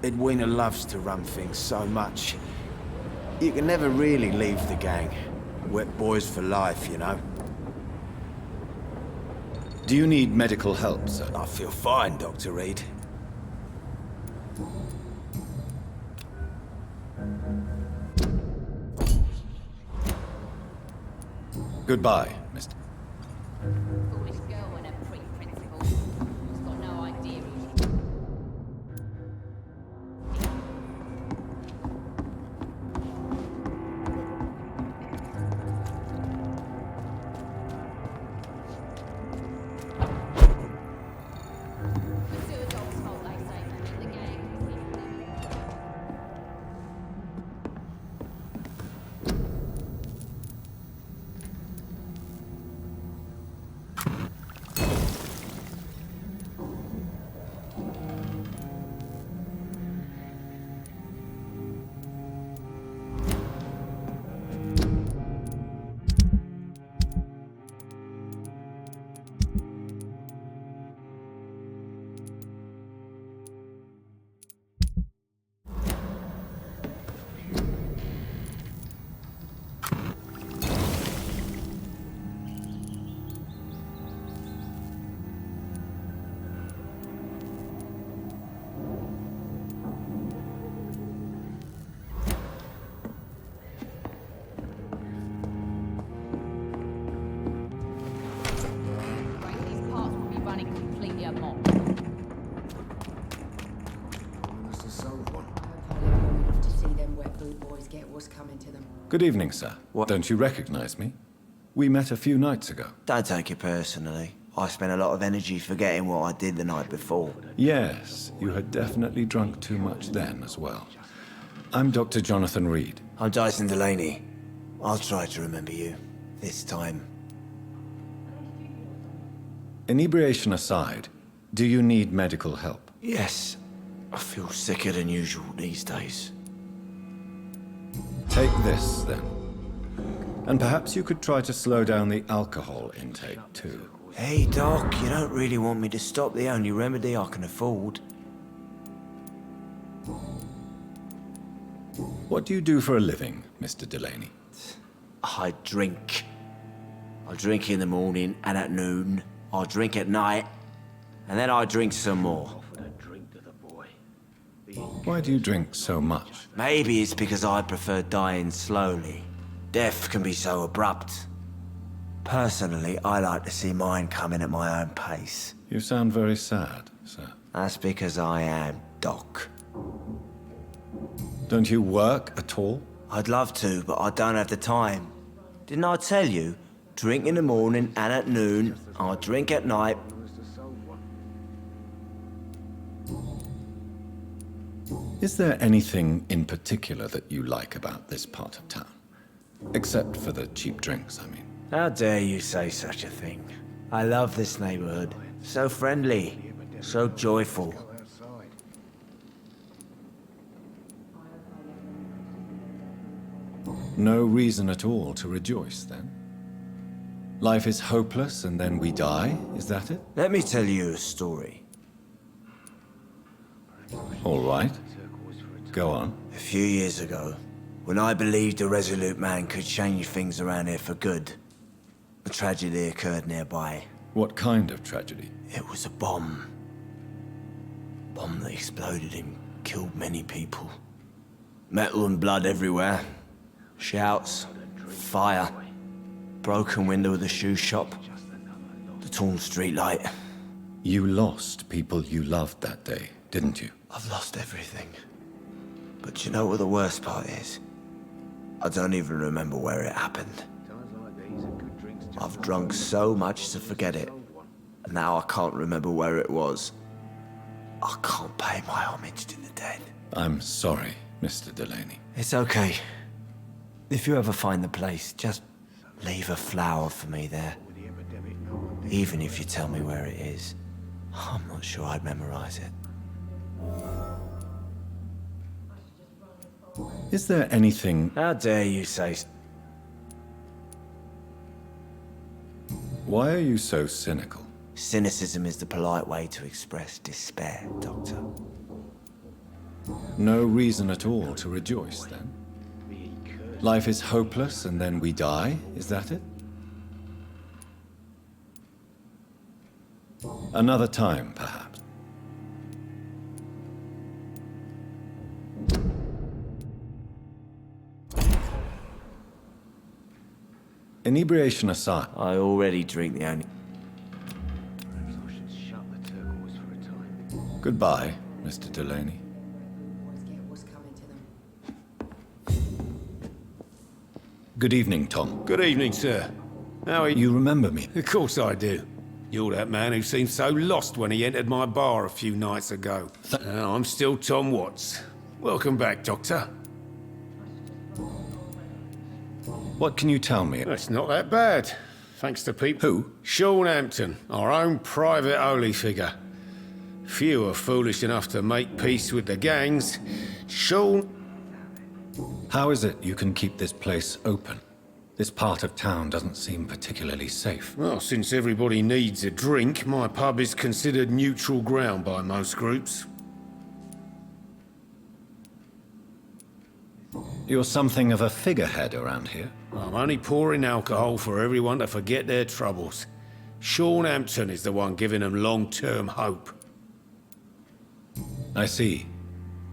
Edwina loves to run things so much. You can never really leave the gang. Wet boys for life, you know. Do you need medical help, sir? I feel fine, Dr. Reed. Goodbye, Mr. Good evening, sir. What? Don't you recognize me? We met a few nights ago. Don't take it personally. I spent a lot of energy forgetting what I did the night before. Yes, you had definitely drunk too much then as well. I'm Dr. Jonathan Reed. I'm Dyson Delaney. I'll try to remember you. This time. Inebriation aside, do you need medical help? Yes. I feel sicker than usual these days. Take this, then. And perhaps you could try to slow down the alcohol intake, too. Hey, Doc, you don't really want me to stop the only remedy I can afford. What do you do for a living, Mr. Delaney? I drink. I drink in the morning and at noon. I drink at night. And then I drink some more. Why do you drink so much? Maybe it's because I prefer dying slowly. Death can be so abrupt. Personally, I like to see mine coming at my own pace. You sound very sad, sir. That's because I am, Doc. Don't you work at all? I'd love to, but I don't have the time. Didn't I tell you? Drink in the morning and at noon. I drink at night. Is there anything in particular that you like about this part of town? Except for the cheap drinks, I mean. How dare you say such a thing? I love this neighborhood. So friendly, so joyful. No reason at all to rejoice, then? Life is hopeless and then we die, is that it? Let me tell you a story. All right. Go on. A few years ago, when I believed a resolute man could change things around here for good, a tragedy occurred nearby. What kind of tragedy? It was a bomb. Bomb that exploded and killed many people. Metal and blood everywhere. Shouts, fire, broken window of the shoe shop, the torn street light. You lost people you loved that day, didn't you? I've lost everything. But you know what the worst part is? I don't even remember where it happened. I've drunk so much to forget it. And now I can't remember where it was. I can't pay my homage to the dead. I'm sorry, Mr. Delaney. It's okay. If you ever find the place, just leave a flower for me there. Even if you tell me where it is, I'm not sure I'd memorize it. Is there anything... How dare you say... Why are you so cynical? Cynicism is the polite way to express despair, Doctor. No reason at all to rejoice, then? Life is hopeless and then we die, is that it? Another time, perhaps. Inebriation aside. I already drink the only... Goodbye, Mr. Delaney. Good evening, Tom. Good evening, sir. How are you? You remember me? Of course I do. You're that man who seemed so lost when he entered my bar a few nights ago. I'm still Tom Watts. Welcome back, Doctor. What can you tell me? It's not that bad. Thanks to people... Who? Sean Hampton, our own private holy figure. Few are foolish enough to make peace with the gangs. Sean... How is it you can keep this place open? This part of town doesn't seem particularly safe. Well, since everybody needs a drink, my pub is considered neutral ground by most groups. You're something of a figurehead around here. I'm only pouring alcohol for everyone to forget their troubles. Sean Hampton is the one giving them long-term hope. I see.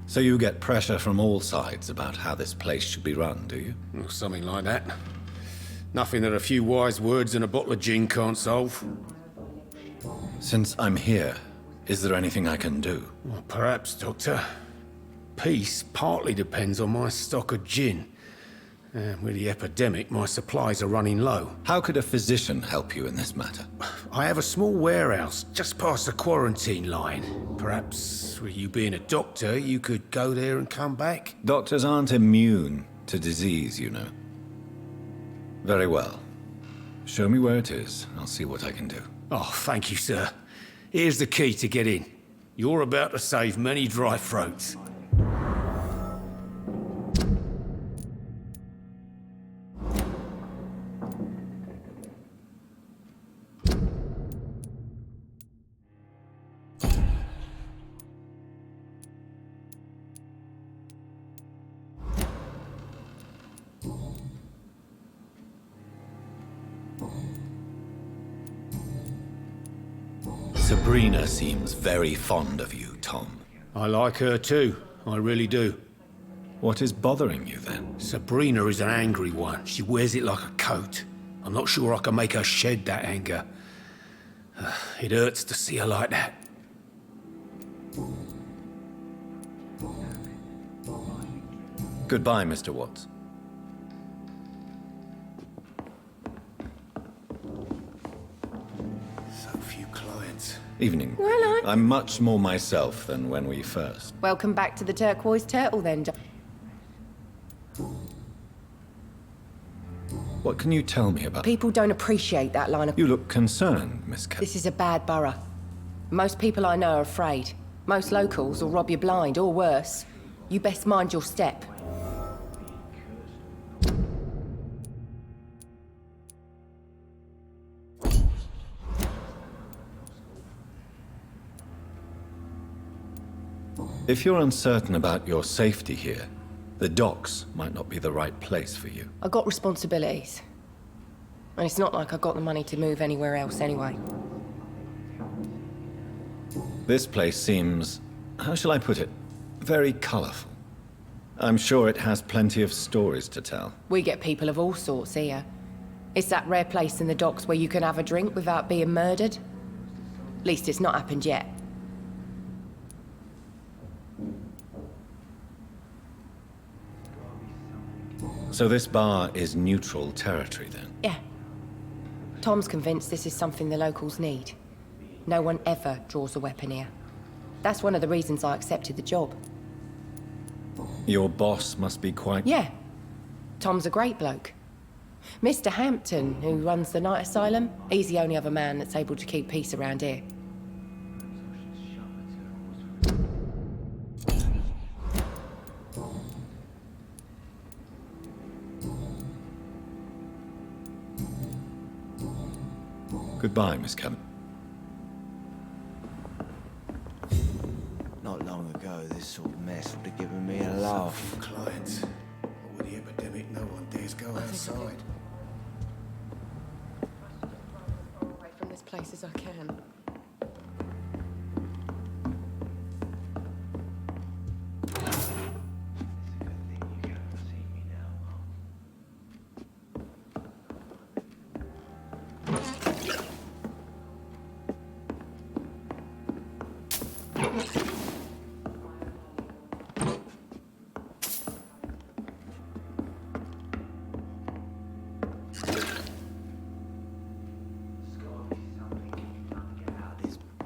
So you get pressure from all sides about how this place should be run, do you? Well, something like that. Nothing that a few wise words and a bottle of gin can't solve. Since I'm here, is there anything I can do? Well, perhaps, Doctor. Peace partly depends on my stock of gin. With the epidemic, my supplies are running low. How could a physician help you in this matter? I have a small warehouse just past the quarantine line. Perhaps, with you being a doctor, you could go there and come back? Doctors aren't immune to disease, you know. Very well. Show me where it is. I'll see what I can do. Oh, thank you, sir. Here's the key to get in. You're about to save many dry throats. Sabrina seems very fond of you, Tom. I like her too. I really do. What is bothering you, then? Sabrina is an angry one. She wears it like a coat. I'm not sure I can make her shed that anger. It hurts to see her like that. Goodbye, Mr. Watts. So few clients. Evening. Well, I'm much more myself than when we first. Welcome back to the Turquoise Turtle, then, What can you tell me about... People don't appreciate that line of... You look concerned, Miss Kelly. This is a bad borough. Most people I know are afraid. Most locals will rob you blind, or worse. You best mind your step. If you're uncertain about your safety here, the docks might not be the right place for you. I got responsibilities. And it's not like I got the money to move anywhere else anyway. This place seems, how shall I put it, very colorful. I'm sure it has plenty of stories to tell. We get people of all sorts here. It's that rare place in the docks where you can have a drink without being murdered. At least it's not happened yet. So this bar is neutral territory, then? Yeah. Tom's convinced this is something the locals need. No one ever draws a weapon here. That's one of the reasons I accepted the job. Your boss must be quite... Yeah. Tom's a great bloke. Mr. Hampton, who runs the night asylum, he's the only other man that's able to keep peace around here. Goodbye, Miss Kemp. Not long ago, this sort of mess would have given me a laugh. Clients. With the epidemic, no one dares go outside. Away from this place as I can.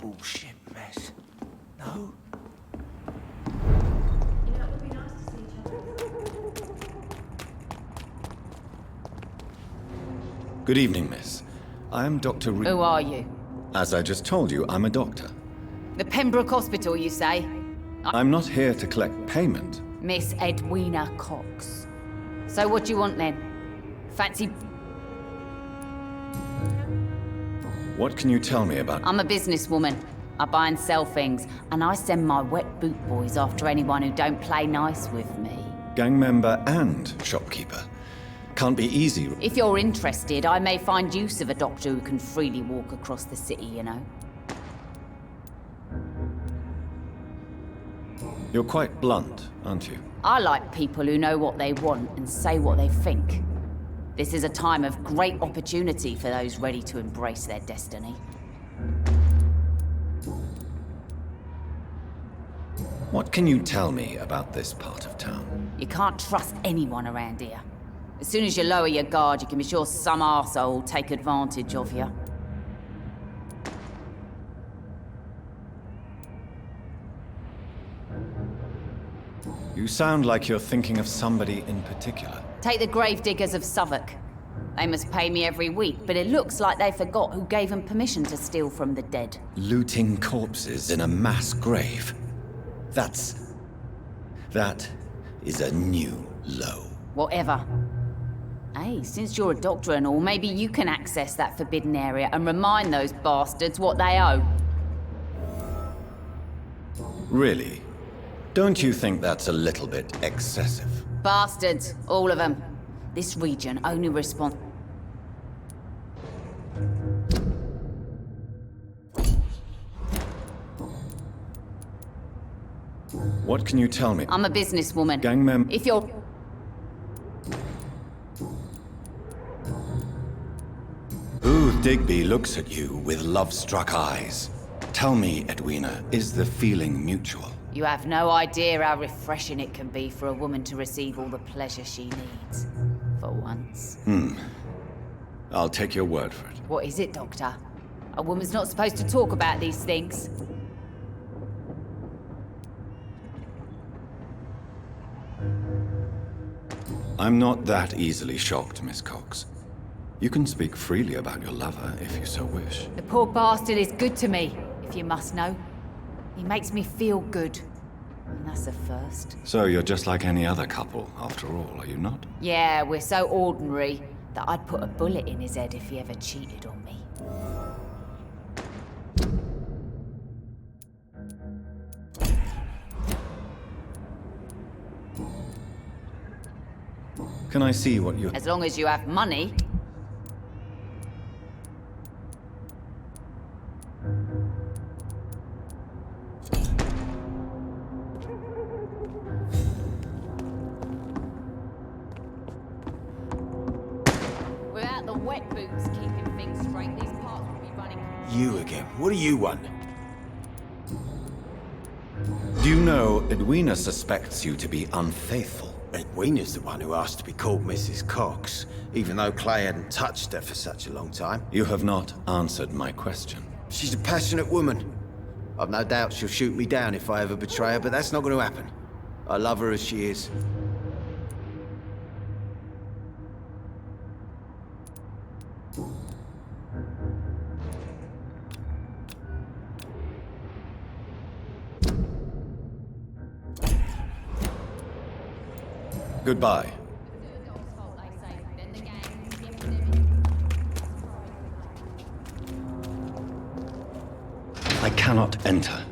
Bullshit mess. No? Good evening, miss. I am Dr. Reed. Who are you? As I just told you, I'm a doctor. The Pembroke Hospital, you say? I'm not here to collect payment. Miss Edwina Cox. So what do you want then? Fancy... What can you tell me about... I'm a businesswoman. I buy and sell things, and I send my wet boot boys after anyone who don't play nice with me. Gang member and shopkeeper. Can't be easy. If you're interested, I may find use of a doctor who can freely walk across the city, you know. You're quite blunt, aren't you? I like people who know what they want and say what they think. This is a time of great opportunity for those ready to embrace their destiny. What can you tell me about this part of town? You can't trust anyone around here. As soon as you lower your guard, you can be sure some arsehole will take advantage of you. You sound like you're thinking of somebody in particular. Take the gravediggers of Southwark. They must pay me every week, but it looks like they forgot who gave them permission to steal from the dead. Looting corpses in a mass grave. That is a new low. Whatever. Hey, since you're a doctor and all, maybe you can access that forbidden area and remind those bastards what they owe. Really? Don't you think that's a little bit excessive? Bastards, all of them. This region only responds... What can you tell me? I'm a businesswoman. Gang member... If you're... Booth Digby looks at you with love-struck eyes. Tell me, Edwina, is the feeling mutual? You have no idea how refreshing it can be for a woman to receive all the pleasure she needs. For once. I'll take your word for it. What is it, Doctor? A woman's not supposed to talk about these things. I'm not that easily shocked, Miss Cox. You can speak freely about your lover if you so wish. The poor bastard is good to me, if you must know. He makes me feel good. And that's a first. So you're just like any other couple, after all, are you not? Yeah, we're so ordinary that I'd put a bullet in his head if he ever cheated on me. Can I see what you... As long as you have money. Without the wet boots keeping things straight, these parts would be running... You again. What do you want? Do you know Edwina suspects you to be unfaithful? Edwina's the one who asked to be called Mrs. Cox, even though Clay hadn't touched her for such a long time. You have not answered my question. She's a passionate woman. I've no doubt she'll shoot me down if I ever betray her, but that's not going to happen. I love her as she is. Goodbye. cannot enter.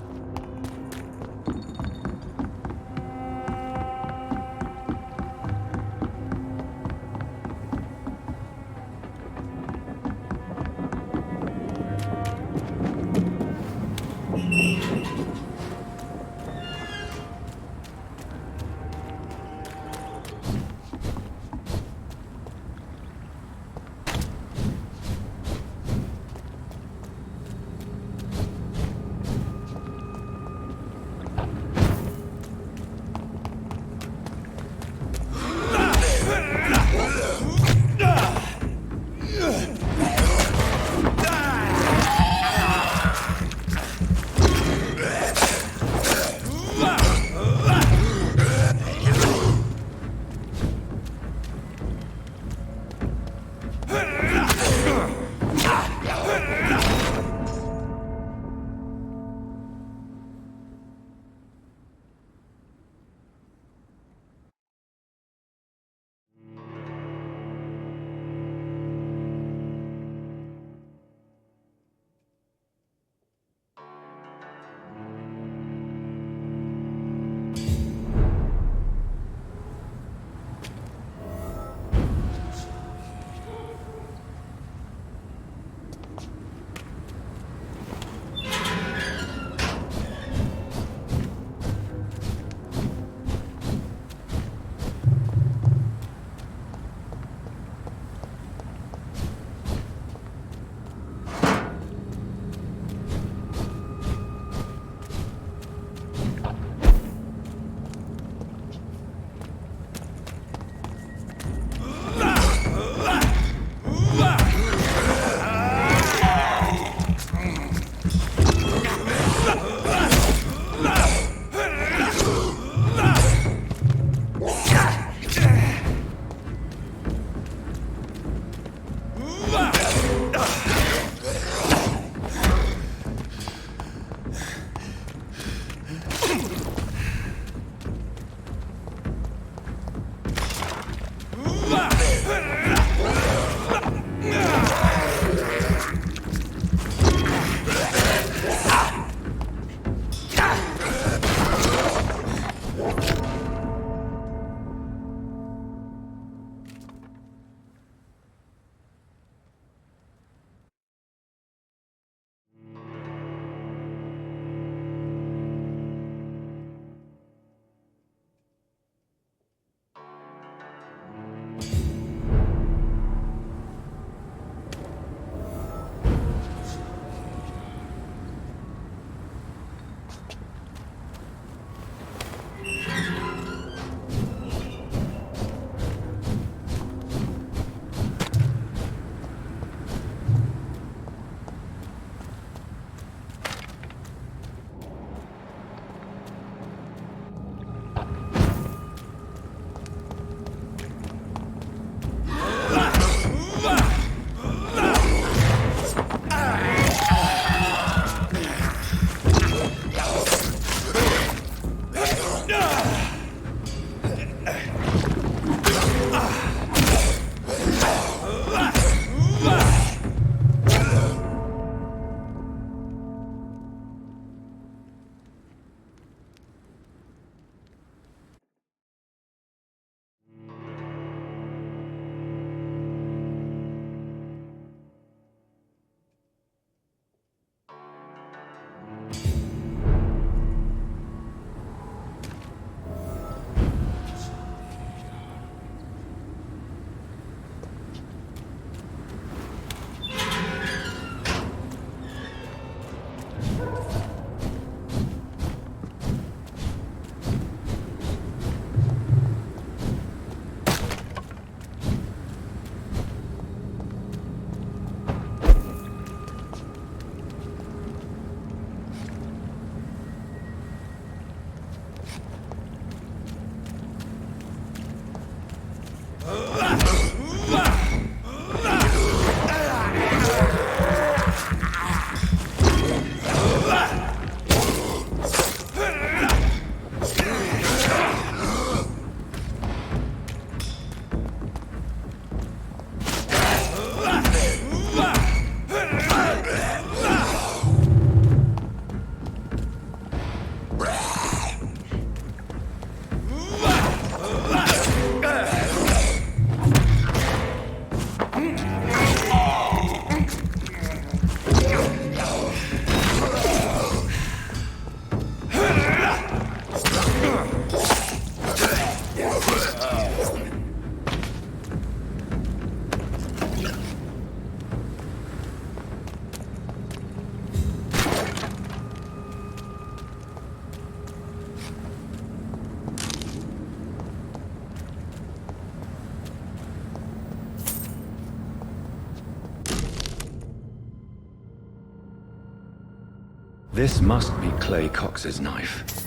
This must be Clay Cox's knife.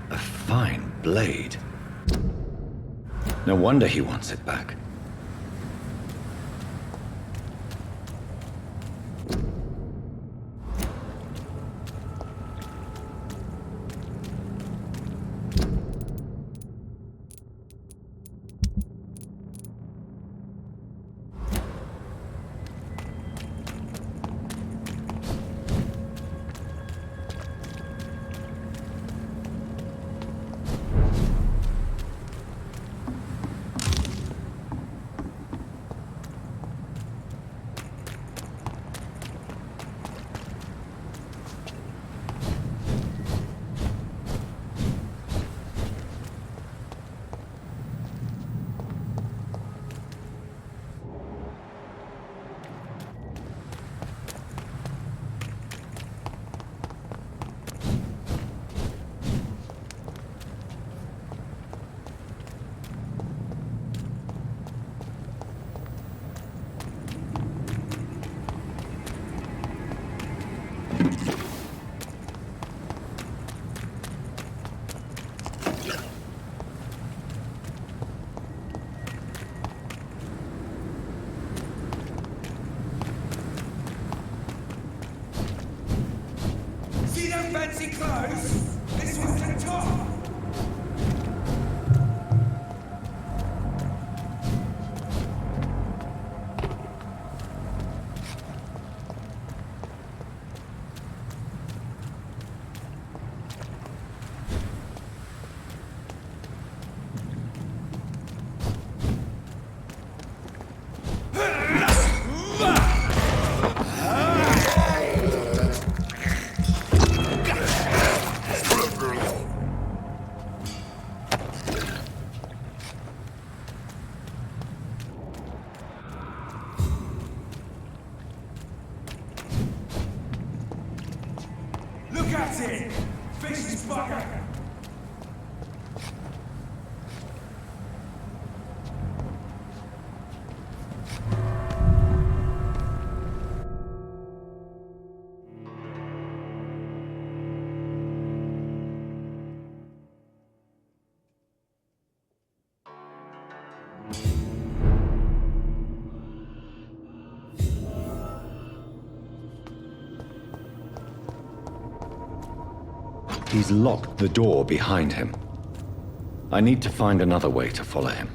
A fine blade. No wonder he wants it back. See them fancy clothes? This one's the top! Look at it! Vicious bugger! He's locked the door behind him. I need to find another way to follow him.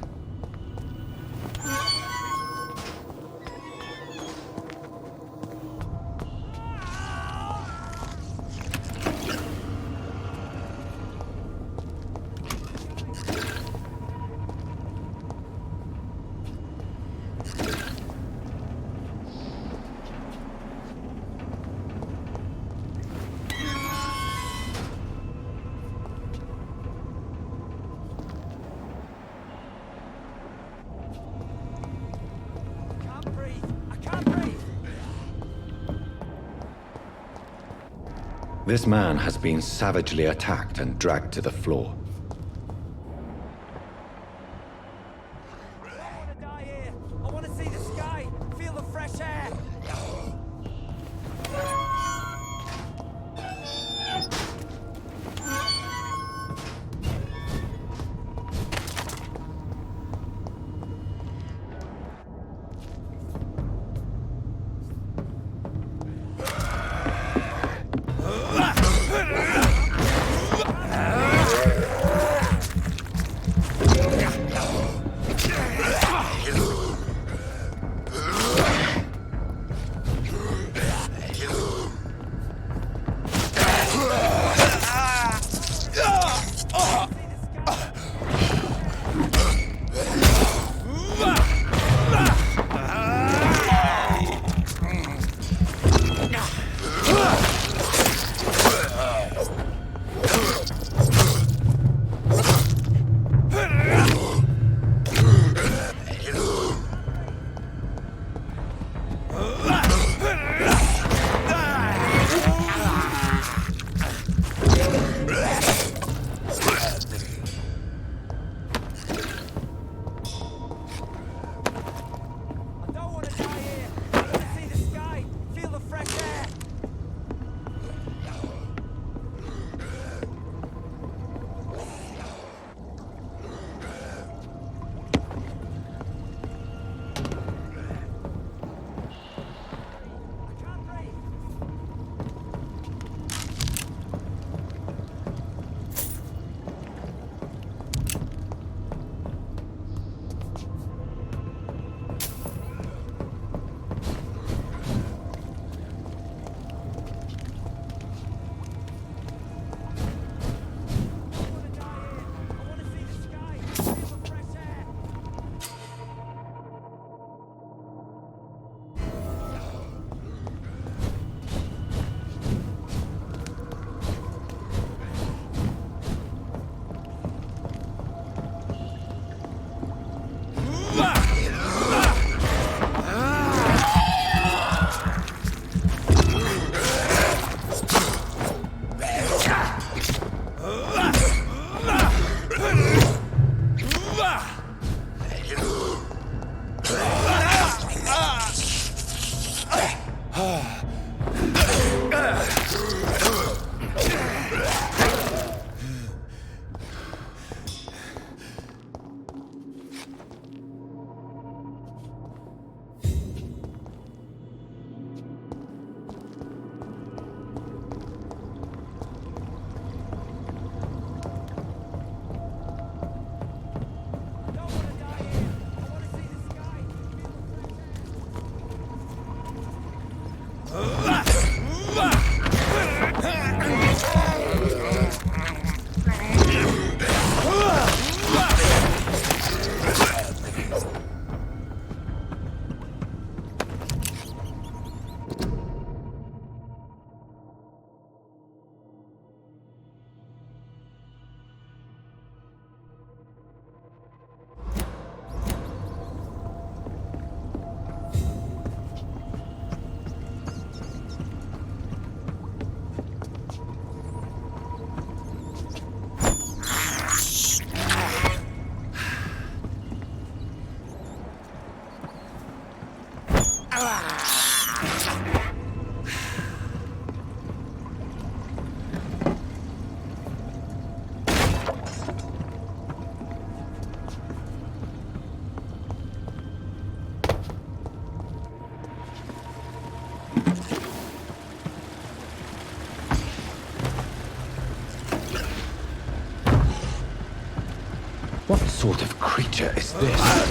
This man has been savagely attacked and dragged to the floor. I want to see the sky, feel the fresh air. What sort of creature is this?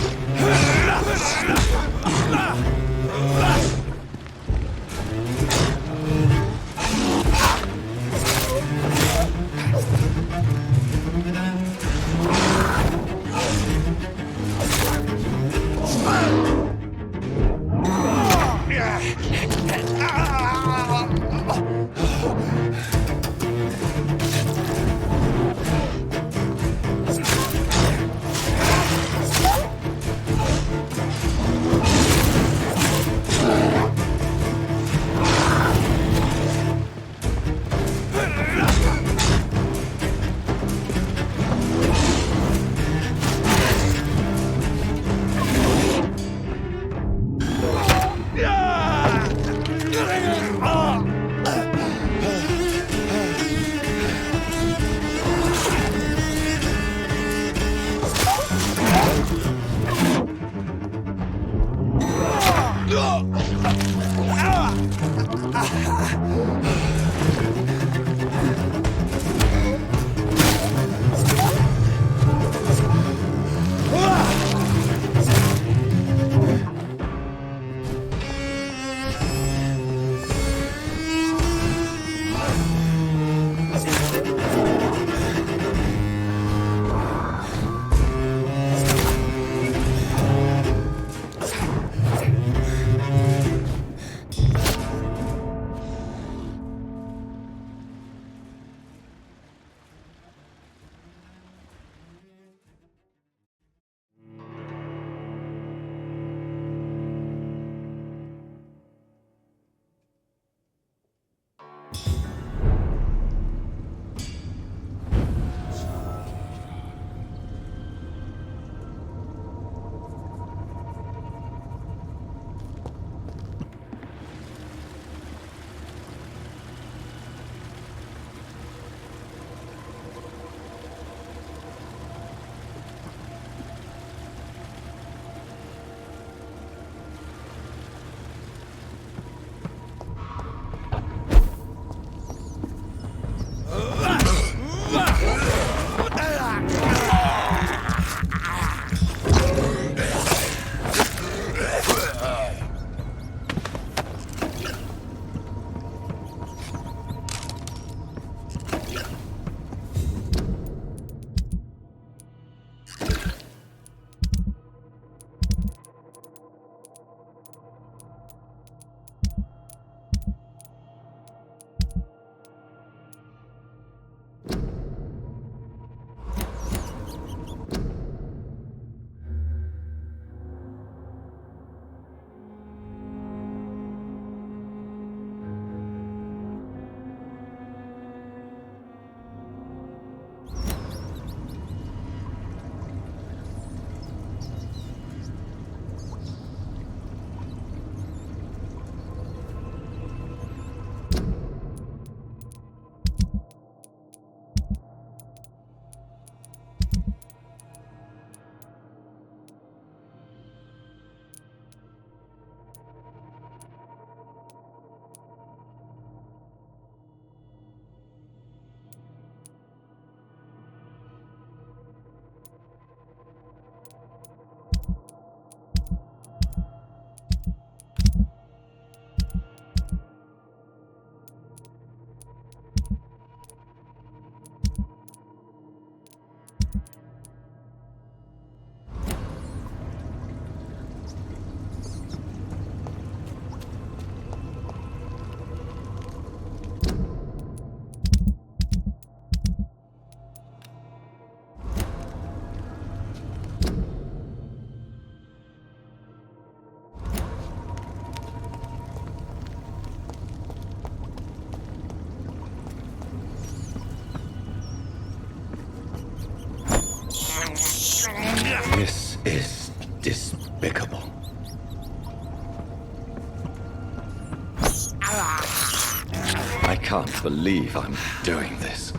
can't believe I'm doing this.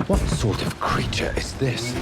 What sort of creature is this?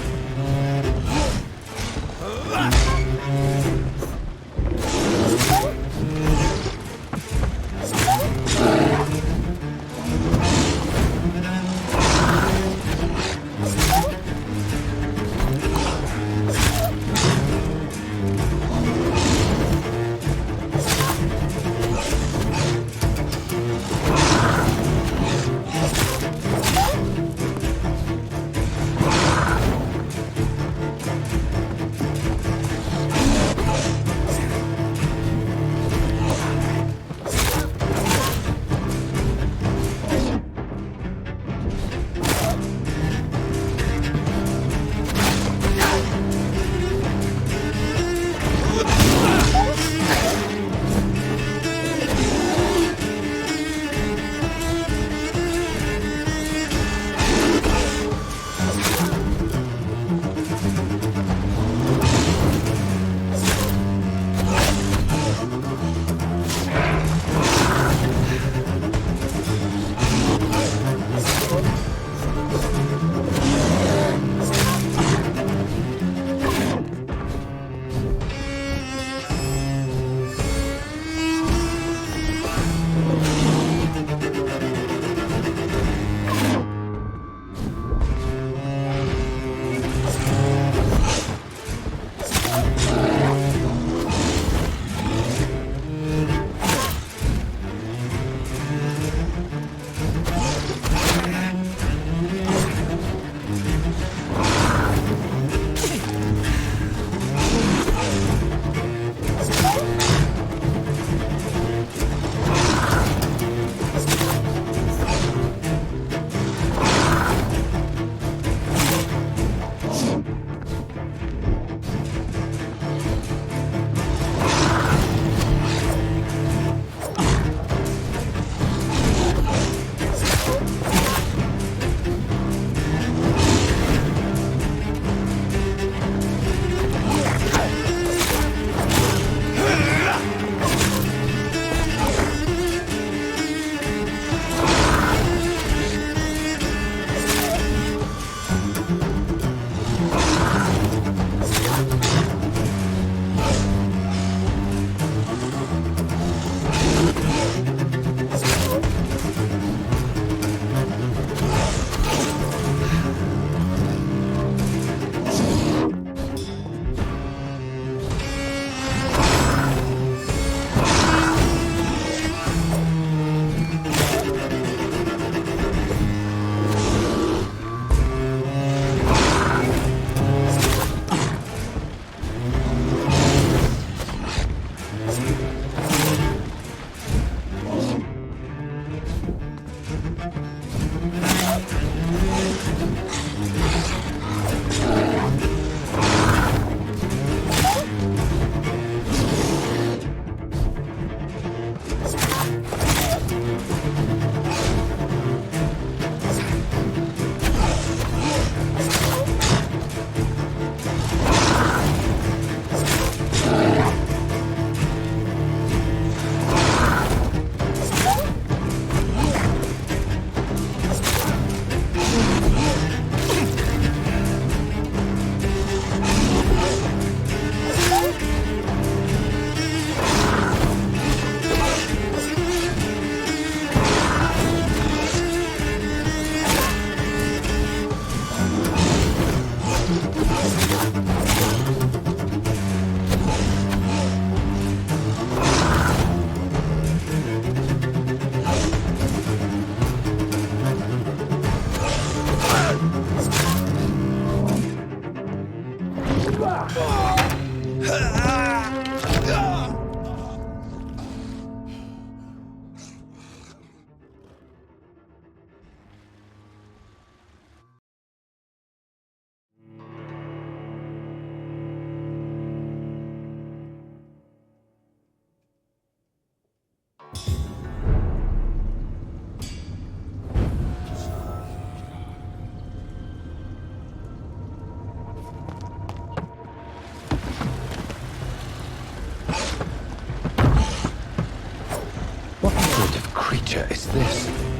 creature is this?